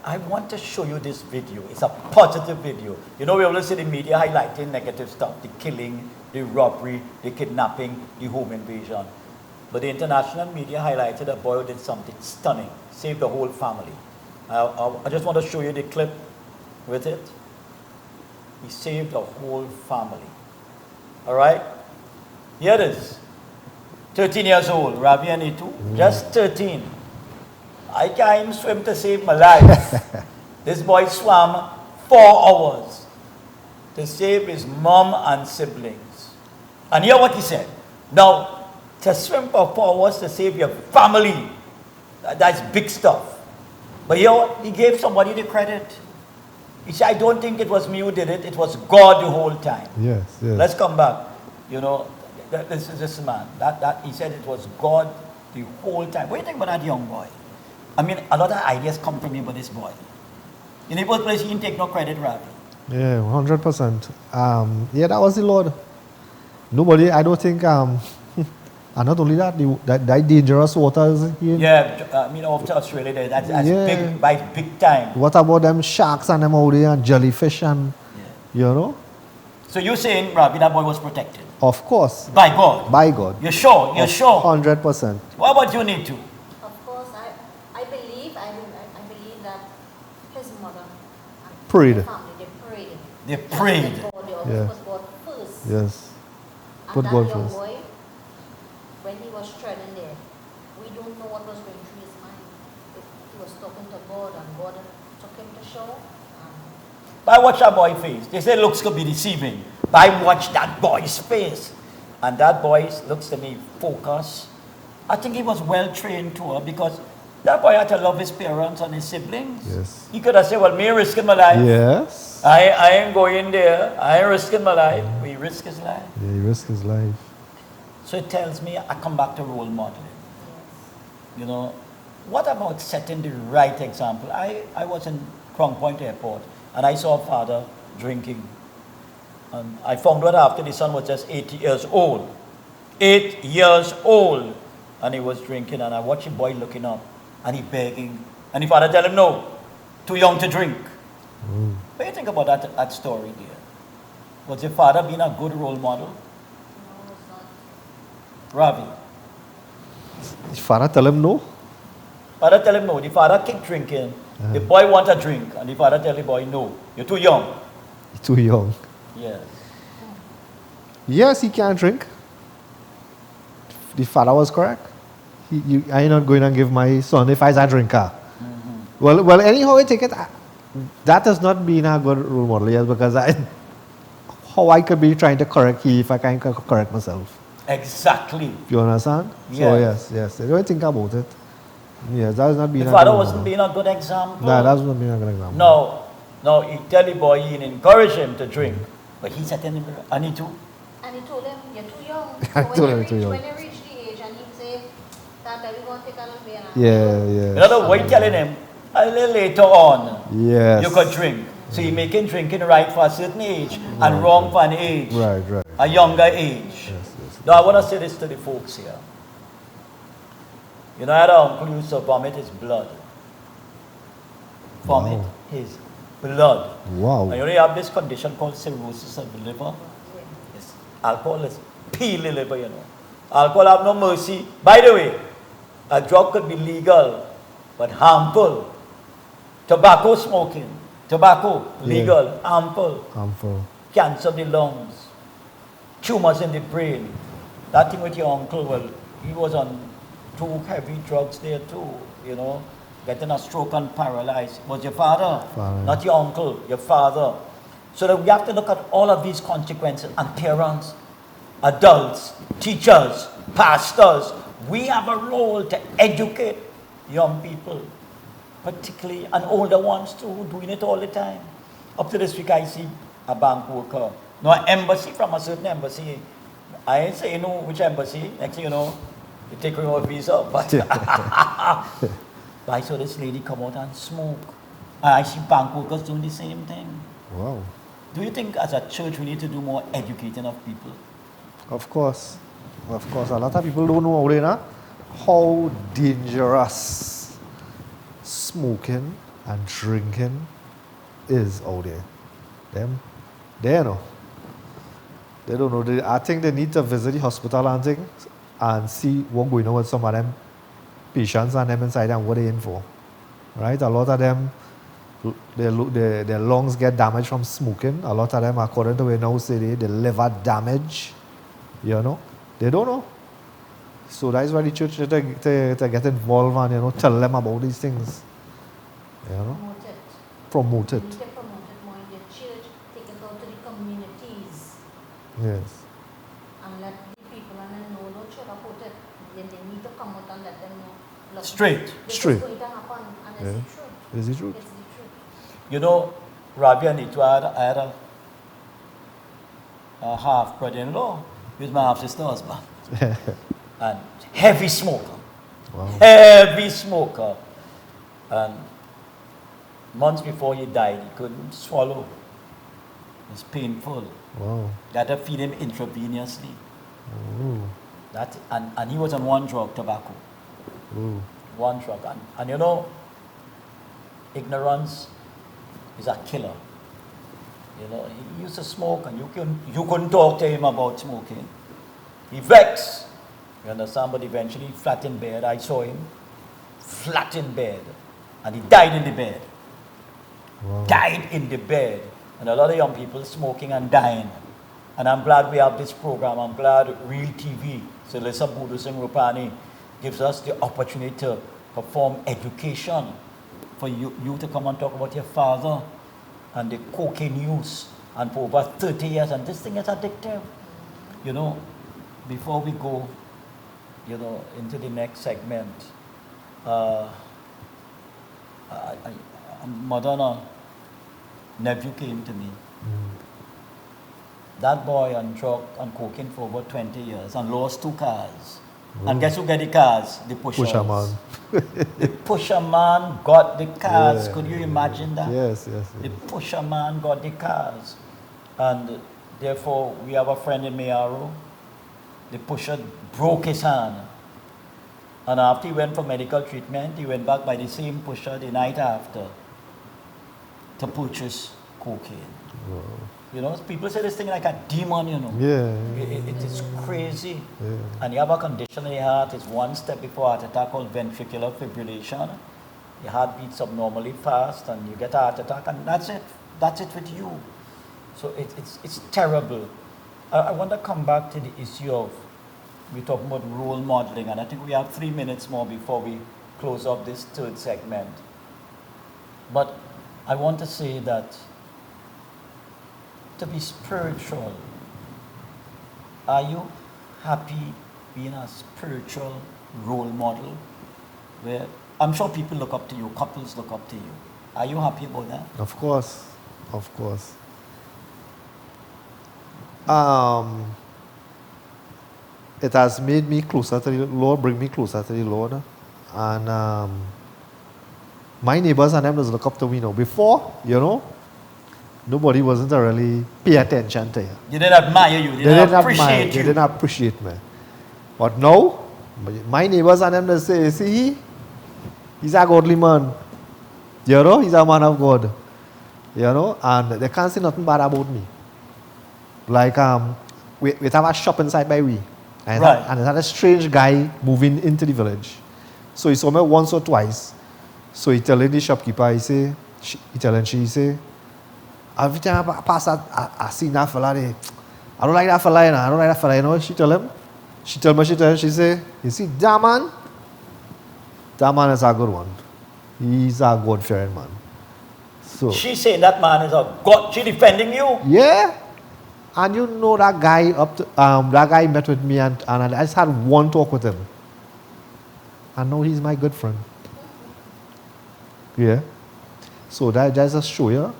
I want to show you this video. It's a positive video. You know, we always see the media highlighting negative stuff, the killing, the robbery, the kidnapping, the home invasion. But the international media highlighted a boy who did something stunning, saved the whole family. I just want to show you the clip with it. He saved the whole family. All right? Here it is. 13 years old, Ravi Anitu, just 13. I can't even swim to save my life. This boy swam 4 hours to save his mom and siblings. And hear what he said. Now, to swim for 4 hours to save your family, that's big stuff. But here, he gave somebody the credit. He said, I don't think it was me who did it. It was God the whole time. Yes, yes. Let's come back. You know, this is this man. He said it was God the whole time. What do you think about that young boy? I mean, a lot of ideas come from me about this boy. In the first place, he didn't take no credit, Ravi. Yeah, 100%. Yeah, that was the Lord. Nobody, I don't think, and not only that, that dangerous waters here. Yeah, I mean, off to Australia, that's big, by big time. What about them sharks and them out there and jellyfish and, you know? So you're saying, Ravi, that boy was protected? Of course. By God? By God. You're sure? You're sure? 100%. What about you, Neetu? Prayed. They prayed. Yeah. Put God first. Yes. Put God first. Boy, when he was treading there, we don't know what was going through his mind. He was talking to God and God took him to shore. But I watch that boy's face. They say looks could be deceiving. But I watch that boy's face. And that boy looks to me focused. I think he was well trained to her because That boy had to love his parents and his siblings. Yes. He could have said, well, me risking my life. Yes. I ain't going there. I ain't risking my life. But he risked his life. Yeah, he risked his life. So it tells me I come back to role modeling. You know, what about setting the right example? I was in Crown Point Airport and I saw a father drinking. And I found out after the son was just 8 years old. 8 years old. And he was drinking and I watched a boy looking up and he begging. And the father tell him, no, too young to drink. What do you think about that story there? Was your father being a good role model? No, it's not. Ravi? His father tell him no? Father tell him no. The father keep drinking. The boy want a drink. And the father tell the boy, no, you're too young. He's too young. Yes. Yes, he can't drink. The father was correct. I ain't not going to give my son if he's a drinker. Well, anyhow I take it, that has not been a good role model, yes, because how I could be trying to correct you if I can't correct myself. Exactly. You understand? Yes. So yes. I don't think about it. Yes, that has not been The a father good wasn't model. being a good example. No, that has not been a good example. No, he tell the boy he encourage him to drink. But he said to him, I need to. And he told him, you're too young. I So told him too young. when you reach the age and he say, that we're going to take a little bit. Yeah. In other words, telling him, a little later on, Yes. you could drink. So he making drinking right for a certain age and wrong for an age. Right. A younger age. Yes. Now I want to say this to the folks here. You know, I had an uncle who used to vomit his blood. Vomit Wow. his blood. Wow. And you know, you have this condition called cirrhosis of the liver. Yes. Alcohol is peel the liver, you know. Alcohol have no mercy. By the way, a drug could be legal, but harmful. Tobacco smoking. Tobacco, legal, harmful. Cancer of the lungs. Tumors in the brain. That thing with your uncle, well, he was on 2 heavy drugs there too, you know. Getting a stroke and paralyzed. Was your father, not your uncle, your father. So that we have to look at all of these consequences, and parents, adults, teachers, pastors, we have a role to educate young people, particularly, and older ones too, doing it all the time. Up to this week I see a bank worker, no, an embassy, from a certain embassy. I ain't saying no which embassy, next thing you know, they take away my visa, but I saw this lady come out and smoke. And I see bank workers doing the same thing. Wow. Do you think as a church we need to do more educating of people? Of course. A lot of people don't know how dangerous smoking and drinking is out there. They know. They don't know. I think they need to visit the hospital and things and see what's going on with some of them patients and them inside and what they're in for. Right? A lot of them, their lungs get damaged from smoking. A lot of them, according to what we now say, the liver damage. You know? They don't know. So that's why the church need to get involved and, you know, tell them about these things. You know? Promote it. We need to promote it more in the church, take it out to the communities, Yes. and let the people and them know, don't sugarcoat it. Then they need to come out and let them know. Look, Straight. this Straight. is going to happen, and it's the truth. Is it true? It's the truth. You know, Rabbi and Nito, I had a half brother-in-law. He was my half-sister husband. And heavy smoker. Wow. Heavy smoker. And months before he died, he couldn't swallow. It's painful. Wow. They had to feed him intravenously. Ooh. And he was on one drug, tobacco. Ooh. One drug. And you know, ignorance is a killer. You know, he used to smoke and you couldn't talk to him about smoking. He vexed. You understand? But eventually, flat in bed, I saw him flat in bed. And he died in the bed. Wow. Died in the bed. And a lot of young people smoking and dying. And I'm glad we have this program. I'm glad Real TV, Selisa Budu Singh Rupani, gives us the opportunity to perform education for you to come and talk about your father and the cocaine use, and for over 30 years, and this thing is addictive. You know, before we go, you know, into the next segment, a mother and a nephew came to me. That boy on drug and cocaine for over 20 years and lost 2 cars. And guess who got the cars? The pushers. Pusher man. The pusher man got the cars. Yeah. Could you imagine that? Yes. The pusher man got the cars. And therefore, we have a friend in Mayaro. The pusher broke his hand. And after he went for medical treatment, he went back by the same pusher the night after to purchase cocaine. Wow. You know, people say this thing like a demon, you know. Yeah. It is crazy. Yeah. And you have a condition in the heart, it's one step before heart attack called ventricular fibrillation. Your heart beats abnormally fast and you get a heart attack, and that's it. That's it with you. So it's terrible. I want to come back to the issue of, we're talking about role modeling, and I think we have 3 minutes more before we close up this third segment. But I want to say that to be spiritual, are you happy being a spiritual role model? Where I'm sure people look up to you, couples look up to you. Are you happy about that? Of course. It has made me closer to the Lord, bring me closer to the Lord. And my neighbors and them just look up to me now. Before, you know, nobody wasn't really pay attention to you. They didn't admire you, they didn't appreciate you. They didn't appreciate me. But now, my neighbors and them just say, see, he's a godly man. You know, he's a man of God. You know, and they can't say nothing bad about me. Like, we have a shop inside by we. And it had a strange guy moving into the village. So he saw me once or twice. So he telling the shopkeeper, he say, every time I pass that, I see that fella there. I don't like that fella, you know. She tell him, she say, you see, that man is a good one. He's a God-fearing man. So she's saying that man is a God, she defending you? Yeah. And you know that guy that guy met with me and I just had one talk with him. And now he's my good friend. Yeah. So that just show you,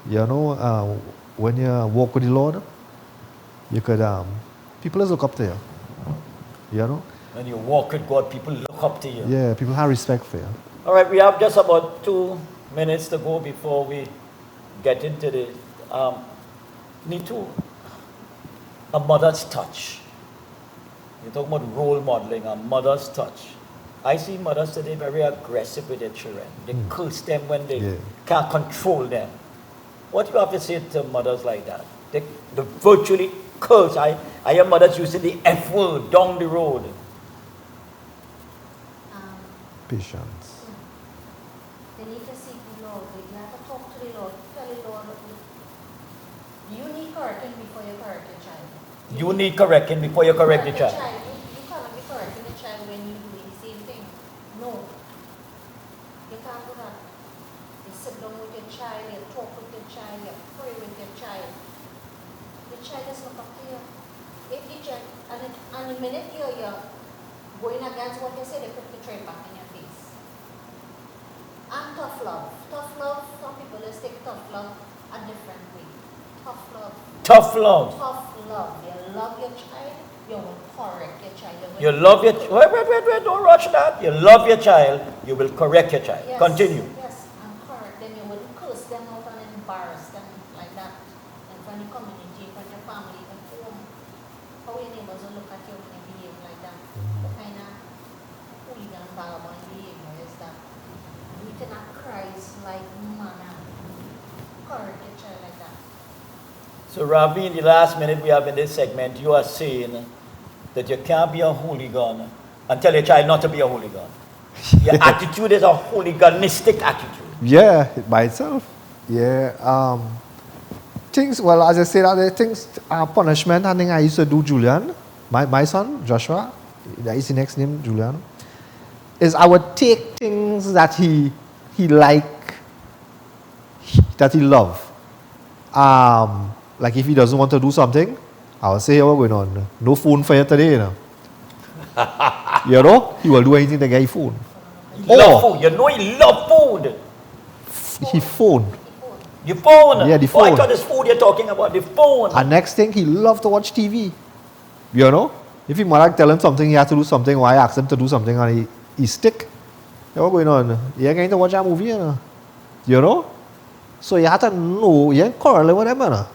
you know, when you walk with the Lord, you could, people just look up to you. You know? When you walk with God, people look up to you. Yeah, people have respect for you. All right, we have just about 2 minutes to go before we get into the, a mother's touch. You're talking about role modeling, a mother's touch. I see mothers today very aggressive with their children. They curse them when they can't control them. What do you have to say to mothers like that? They virtually curse. I hear mothers using the F word down the road. Patience. They need to seek the Lord. They have to talk to the Lord. Tell the Lord, you need correcting before you correct your child. You need correcting before you correct the child. You cannot be correcting the child when you do the same thing. No. You can't do that. You sit down with your child, you talk with your child, you pray with your child. The child doesn't look up to you. If the child, and the minute you're going against what they say, they put the tray back in your face. And tough love. Tough love, some people just take tough love a different way. Tough love. Tough love. Tough love. You love your child, you will correct your child. You love your wait, don't rush that. You love your child, you will correct your child. Yes, Continue. Yes, and correct them. You wouldn't curse them out and embarrass them like that. And from the community, from your family, from home. How your neighbors will look at you when you behave like that. What kind of hooligan, vagabond behavior is that? You cannot Christ like manner. Correct your child like that. So Ravi, in the last minute we have in this segment, you are saying that you can't be a hooligan and tell your child not to be a hooligan. Your attitude is a hooliganistic attitude. Yeah, by itself. Yeah. Things, well, as I said, other things, punishment, I think I used to do Julian, my son, Joshua, that is the next name, Julian, is I would take things that he like, that he love. Like if he doesn't want to do something, I will say, hey, what's going on? No phone for you today, you know. You know? He will do anything to get your phone. He love food. You know he love food. He phoned. The phone. Yeah, the Oh, I phone. thought it's food you're talking about. The phone. And next thing, he loved to watch TV. You know? If his mother tell him something, he had to do something, or I asked him to do something, and he stick. Hey, what's going on? You're going to watch that movie, you know? So you have to know, you ain't quarreling with them, man.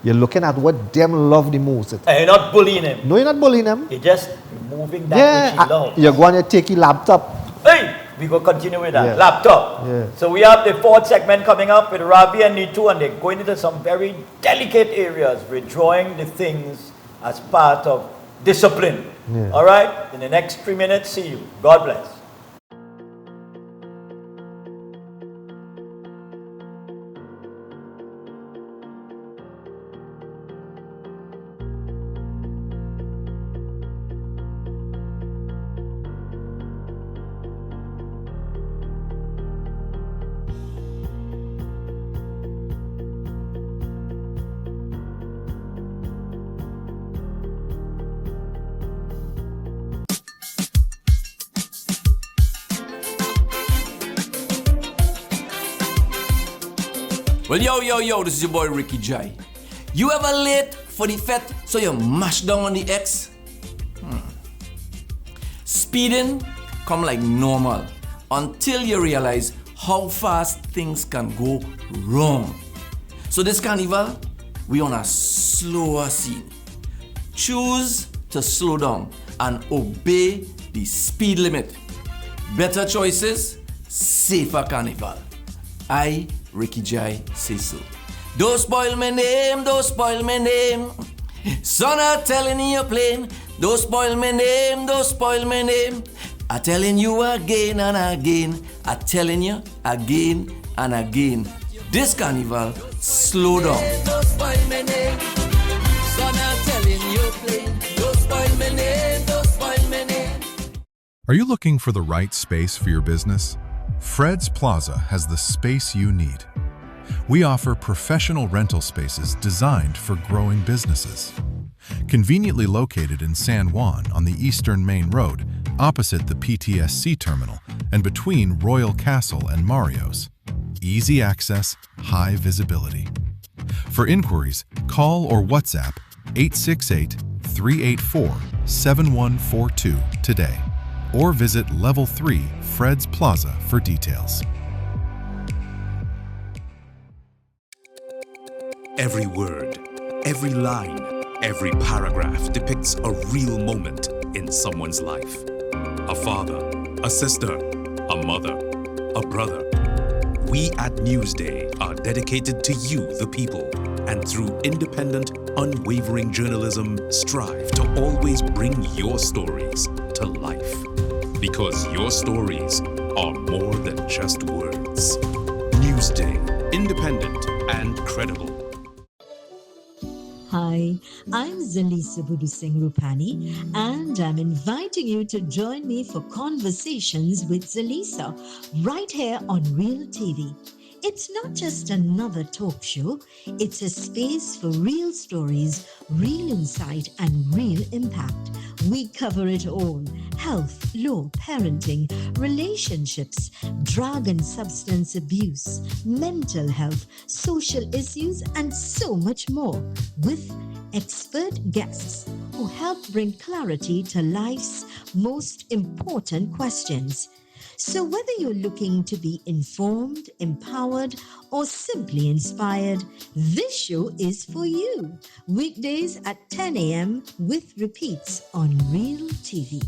You're looking at what them love the most. And you're not bullying him. No, you're not bullying them. You're just removing that which he loves. You're going to take your laptop. Hey, we go continue with that. Yeah. Laptop. Yeah. So we have the fourth segment coming up with Ravi and Nitu, and they're going into some very delicate areas. We're drawing the things as part of discipline. Yeah. All right? In the next 3 minutes, see you. God bless. Well, yo, this is your boy Ricky J. You ever late for the fete so you mash down on the X? Speeding come like normal until you realize how fast things can go wrong. So this carnival, we on a slower scene. Choose to slow down and obey the speed limit. Better choices, safer carnival. I, Ricky J, say so. Don't spoil my name, don't spoil my name. Son, I'm telling you plain. Don't spoil my name, don't spoil my name. I'm telling you again and again. I'm telling you again and again. This carnival, slow down. Don't spoil my name. Son, I'm telling you plain. Don't spoil my name, don't spoil my name. Are you looking for the right space for your business? Fred's Plaza has the space you need. We offer professional rental spaces designed for growing businesses. Conveniently located in San Juan on the Eastern Main Road, opposite the PTSC terminal and between Royal Castle and Mario's. Easy access, high visibility. For inquiries, call or WhatsApp 868-384-7142 today, or visit Level 3 Fred's Plaza for details. Every word, every line, every paragraph depicts a real moment in someone's life. A father, a sister, a mother, a brother. We at Newsday are dedicated to you, the people, and through independent, unwavering journalism, strive to always bring your stories to life. Because your stories are more than just words. Newsday, independent and credible. Hi, I'm Zalisa Budu Singh Rupani, and I'm inviting you to join me for Conversations with Zalisa right here on Real TV. It's not just another talk show, it's a space for real stories, real insight, and real impact. We cover it all: health, law, parenting, relationships, drug and substance abuse, mental health, social issues, and so much more, with expert guests who help bring clarity to life's most important questions. So whether you're looking to be informed, empowered, or simply inspired, this show is for you. Weekdays at 10 a.m. with repeats on Real TV.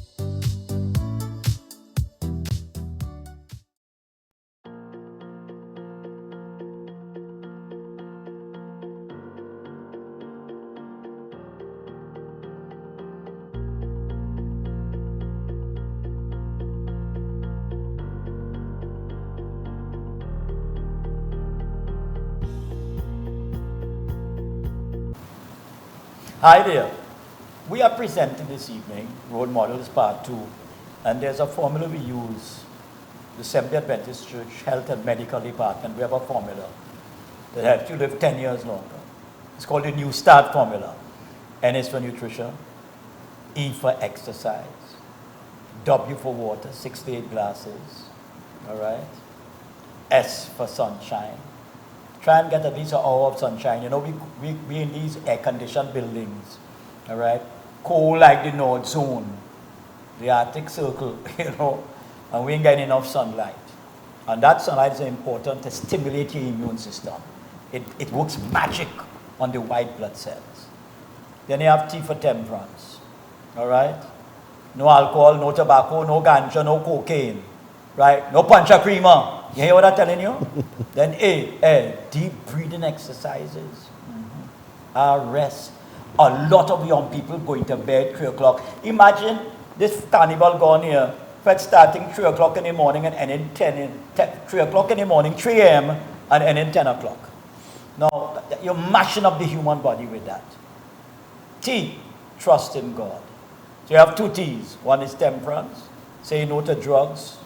Hi there. We are presenting this evening Role Models Part 2, and there's a formula we use. The Seventh-day Adventist Church Health and Medical Department, we have a formula that helps you live 10 years longer. It's called the New Start formula. N is for nutrition, E for exercise, W for water, 6 to 8 glasses, all right? S for sunshine. Try and get at least an hour of sunshine. You know, we in these air-conditioned buildings, all right? Cold like the North Zone, the Arctic Circle, you know, and we ain't getting enough sunlight. And that sunlight is important to stimulate your immune system. It works magic on the white blood cells. Then you have T for temperance, all right? No alcohol, no tobacco, no ganja, no cocaine, right? No pancha creamer. You hear what I'm telling you? Then A, deep breathing exercises. Rest. A lot of young people going to bed 3 o'clock. Imagine this carnival gone here, but starting 3 o'clock in the morning and ending 3 o'clock in the morning, 3 a.m. and ending 10 o'clock. Now, you're mashing up the human body with that. T, trust in God. So you have 2 T's. One is temperance, say no to drugs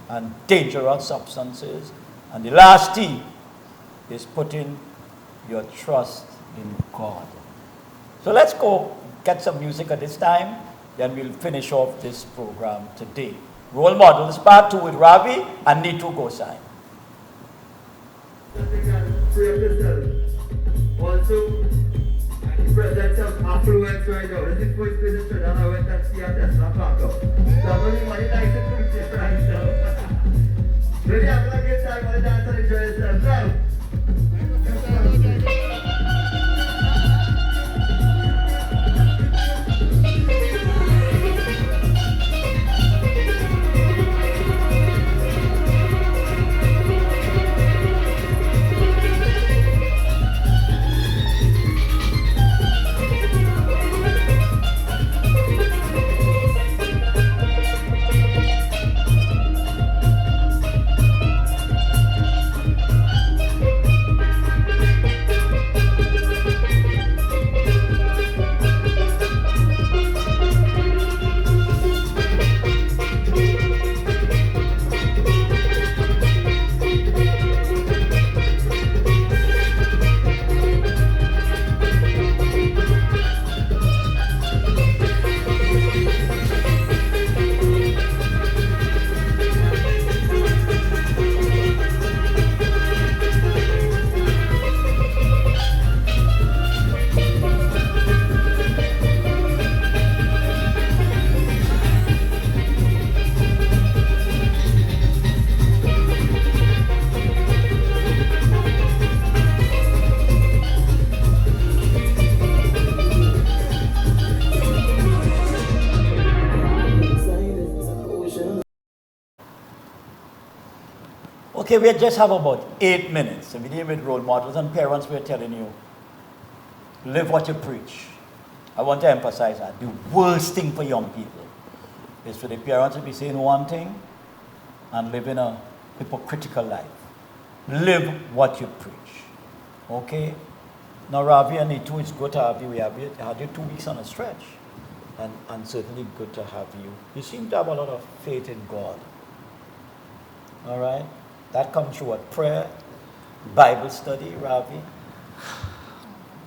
and dangerous substances. And the last T is putting your trust in God. So let's go get some music at this time, then we'll finish off this program today. Role Models, Part 2 with Ravi and Neetu Gosai. Also, present some affluence right now. This is first business trip and I went and see a Tesla park up. So I'm going to money nice and preach right now. Maybe I'm going to get time for the dance and enjoy yourself. Now. Okay, we just have about 8 minutes, and we're dealing with role models and parents. We're telling you, live what you preach. I want to emphasize that. The worst thing for young people is for the parents to be saying one thing and living a hypocritical life. Live what you preach. Okay? Now, Ravi and Neetu, it's good to have you. We had you 2 weeks on a stretch, and certainly good to have you. You seem to have a lot of faith in God. All right? That comes through what? Prayer, Bible study, Ravi?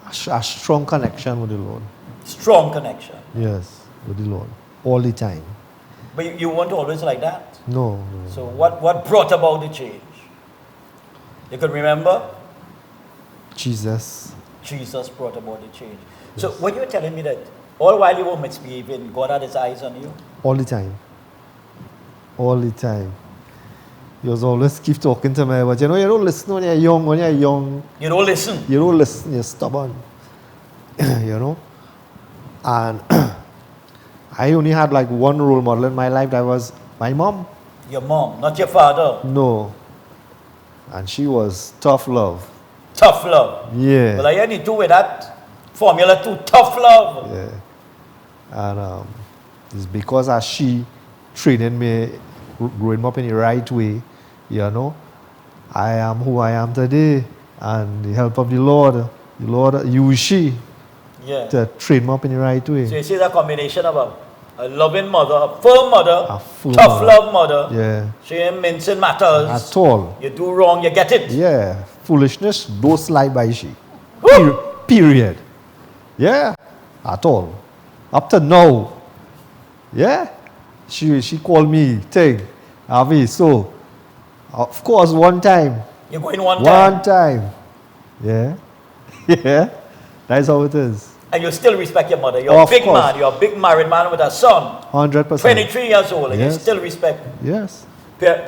A strong connection with the Lord. Strong connection. Yes, with the Lord. All the time. But you weren't always like that? No. So what brought about the change? You can remember? Jesus. Jesus brought about the change. Yes. So when you were telling me that all while you were misbehaving, God had his eyes on you? All the time. All the time. You always keep talking to me, but you don't listen when you're young. When you're young, you don't listen. You don't listen. You're stubborn. And I only had like one role model in my life. That was my mom. Your mom, not your father. No. And she was tough love. Tough love. Yeah. Well, I need to with that formula too. Tough love. Yeah. And it's because as she trained me, growing up in the right way, I am who I am today, and the help of the Lord used she to train me up in the right way. So you see that combination of a loving mother, a firm mother, tough love mother. Yeah. She ain't mincing matters. At all. You do wrong, you get it. Yeah. Foolishness, don't slide by she. Period. Yeah. At all. Up to now. Yeah. She called me, Avi, so Of course, one time. You're going one time. One time. Yeah. Yeah. That's how it is. And you still respect your mother. You're a Of big course. man. You're a big married man with a son. 100%. 23 years old. And you Yes. still respect Yes.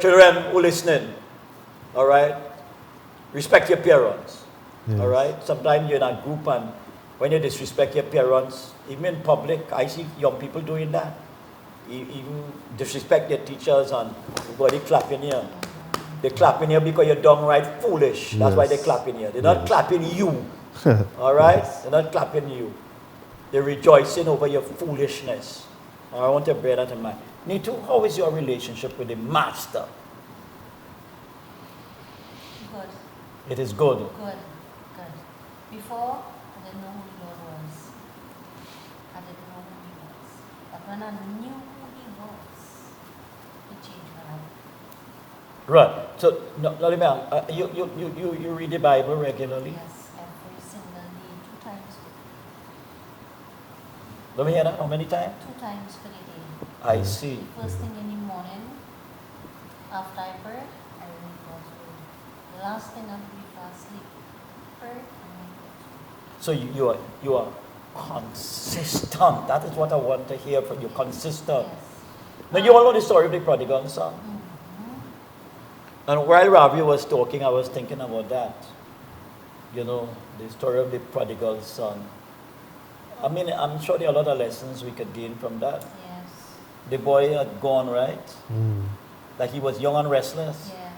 children who listening. All right? Respect your parents. Yes. All right? Sometimes you're in a group and when you disrespect your parents, even in public, I see young people doing that. Even disrespect their teachers and everybody clapping here. They're clapping here because you're downright foolish. That's why Yes. they're clapping here. They're not Yes. clapping you. All right? They're not clapping you. They're rejoicing over your foolishness. I want to bear that in mind. Nitu, how is your relationship with the master? Good. It is good. Good. Good. Before, I didn't know who the Lord was. I didn't know who he was. But when I knew who he was, it changed my life. Right. So, no, let me ask, you read the Bible regularly? Yes, every single day, 2 times per day. Let me hear that. How many times? 2 times per day. I see. First thing in the morning, after I pray, I read God's word. The last thing I do before I sleep, pray and read God's word. So you are consistent. That is what I want to hear from you. Consistent. Now you all know the story of the prodigal son. And while Ravi was talking, I was thinking about that. You know, the story of the prodigal son. I mean, I'm sure there are a lot of lessons we could gain from that. Yes. The boy had gone, right? Like he was young and restless. Yeah.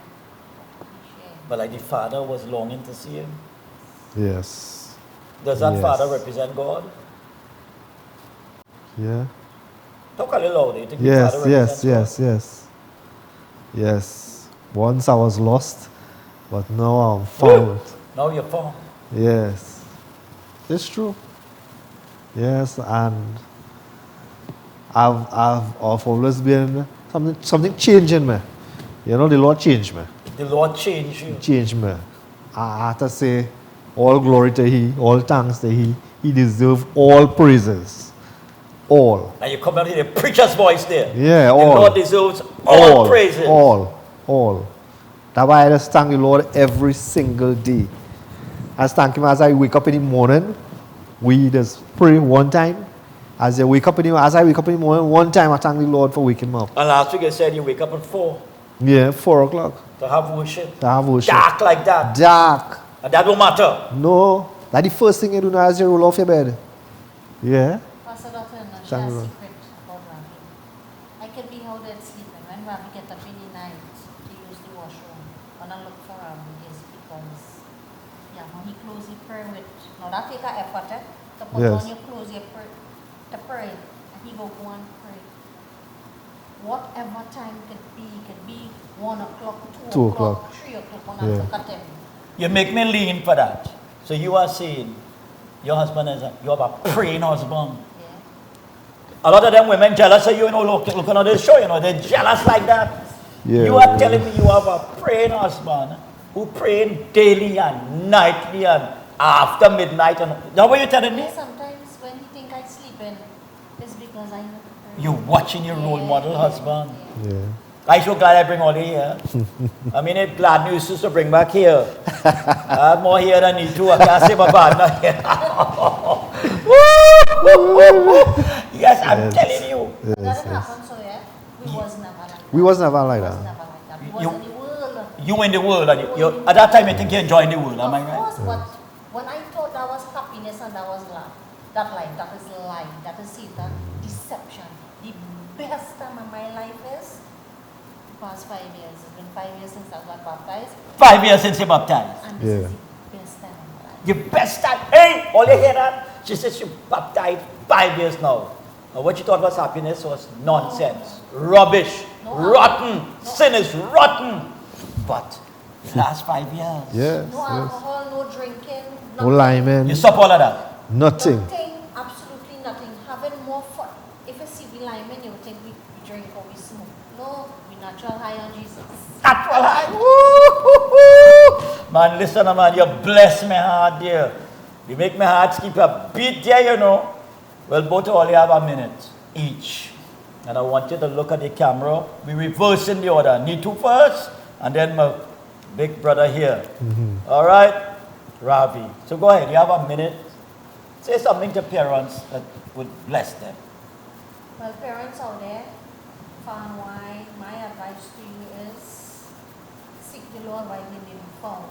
But like the father was longing to see him. Yes. Does that Yes. father represent God? Yeah. Talk a little louder. You think the Yes, father yes, represents God? yes, yes. Yes. Once I was lost, but now I'm found. Now you're found. Yes. It's true. Yes, and I've always been something changing me. You know, the Lord changed me. The Lord changed you. Changed me. I have to say, all glory to He, all thanks to He. He deserves all praises. All. And you come out here, the preacher's voice there. Yeah, The all. Lord deserves all praises. All. That's why I just thank the Lord every single day. I just thank Him as I wake up in the morning. We just pray one time. As I wake up in the morning, one time I thank the Lord for waking me up. And last week I said you wake up at 4 Yeah, 4 o'clock. to have worship. To have worship. Dark like that. Dark. And that don't matter. No. That's the first thing you do now as you roll off your bed. Yeah. Pastor Dr. she Thank has you, a Lord. secret about Ravi. I could be out there sleeping. When Ravi get up in the night to use the washroom, when I look for Ravi is because, yeah, when he close the prayer with, now that take an effort to put Yes. on your clothes, your prayer, to pray, and he go and pray. Whatever time could be 1 o'clock, 2 o'clock. 3 o'clock, when Yeah. I look at him. You make me lean for that. So you are saying your husband you have a praying husband. A lot of them women jealous of you, looking at this show, they're jealous like that. Yeah, You are yeah. telling me you have a praying husband who praying daily and nightly and after midnight. And now what you telling me? And sometimes when he think I sleeping, it's because I know to pray. You're watching your role model husband. Yeah. I'm so glad I bring all the here. I mean, it's glad news to bring back here. I have more here than you two. I can't say my bad not here. Yes, I'm telling you. Yes, That yes. happened, so yeah, we was never like that. We was never like that. Never like that. We was in the world. You in the world, and at that time you think you're enjoying the world, am I Of right? course, but when I thought that was happiness and that was life, that is lie, that is Satan, deception. The best time of my life is the past 5 years. It's been 5 years since I got baptized. 5 years since you're baptized. And this is the best time of my life. Your best time. Hey, all you hear that? She says she baptized 5 years now. And what you thought was happiness was nonsense. Rubbish. Rotten. Sin is rotten. But last 5 years. Yes, No yes. alcohol, no drinking, No lying. You stop all of that. Nothing. Nothing, absolutely nothing. Having more fun. If you see we lyman, you think we drink or we smoke. No, we natural high on Jesus. Natural high. Woo-hoo-hoo. Man, listen, man, you bless my heart, dear. You make my heart skip a beat there, Well, both of you have a minute each. And I want you to look at the camera. We reverse in the order. Nitu first, And then my big brother here. All right, Ravi. So go ahead, you have a minute. Say something to parents that would bless them. Well, parents out there, far and wide, my advice to you is seek the Lord while he may be found.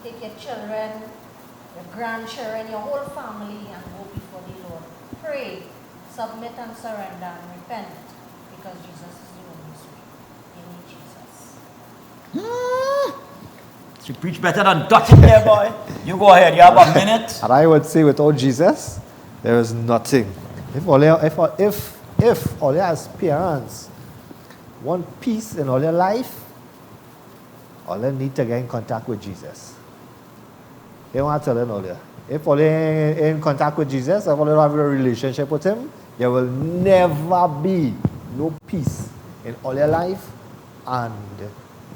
Take your children, your grandchildren, your whole family, and go before the Lord. Pray, submit and surrender, and repent, because Jesus is the only way. You need Jesus. She preach better than Dutch here, boy. You go ahead, you have a minute. And I would say without Jesus, there is nothing. If all you as parents want peace in all your life, all you need to get in contact with Jesus. You want to tell them earlier. If all you in contact with Jesus, if all you have a relationship with him, there will never be no peace in all your life and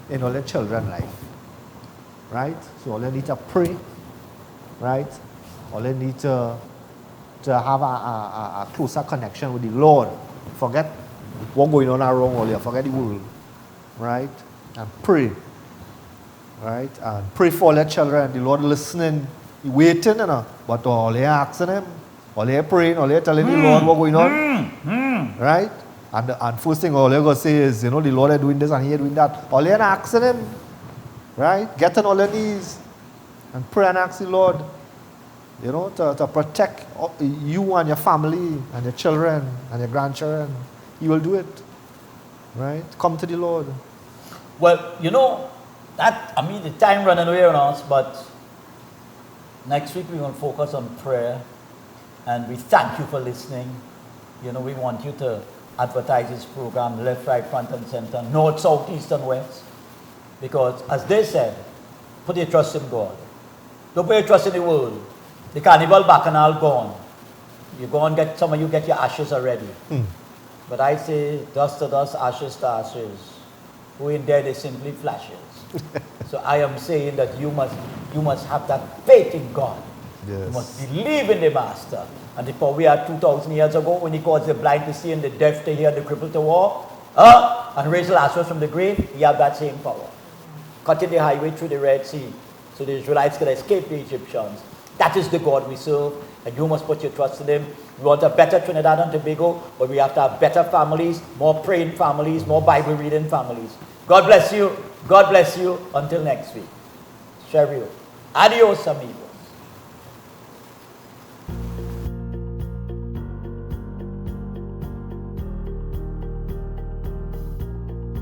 in all your children's life. Right? So all you need to pray. Right? All you need to have a closer connection with the Lord. Forget what's going on around all you. Forget the world. Right? And pray. Right? And pray for all your children. The Lord listening, He waiting, you know. But all you asking Him, all you praying, all you telling the Lord what's going on. Right? And first thing all you going to say is, you know, the Lord is doing this and He is doing that. All you asking Him. Right? Get on all your knees and pray and ask the Lord, you know, to protect you and your family and your children and your grandchildren. He will do it. Right? Come to the Lord. Well, you know, the time running away on us, but next week we're going to focus on prayer. And we thank you for listening. You know, we want you to advertise this program left, right, front, and center, north, south, east, and west. Because, as they said, put your trust in God. Don't put your trust in the world. The carnival bacchanal gone. You go and some of you get your ashes already. But I say, dust to dust, ashes to ashes. Who in there, they simply flashes. So I am saying that you must have that faith in God. Yes. You must believe in the Master. And the power we had 2,000 years ago when He caused the blind to see and the deaf to hear, the crippled to walk, and raised Lazarus from the grave, He had that same power. Cutting the highway through the Red Sea so the Israelites could escape the Egyptians. That is the God we serve, and you must put your trust in Him. We want a better Trinidad and Tobago, but we have to have better families, more praying families, more Bible reading families. God bless you. God bless you. Until next week. Cheerio. Adios, amigos.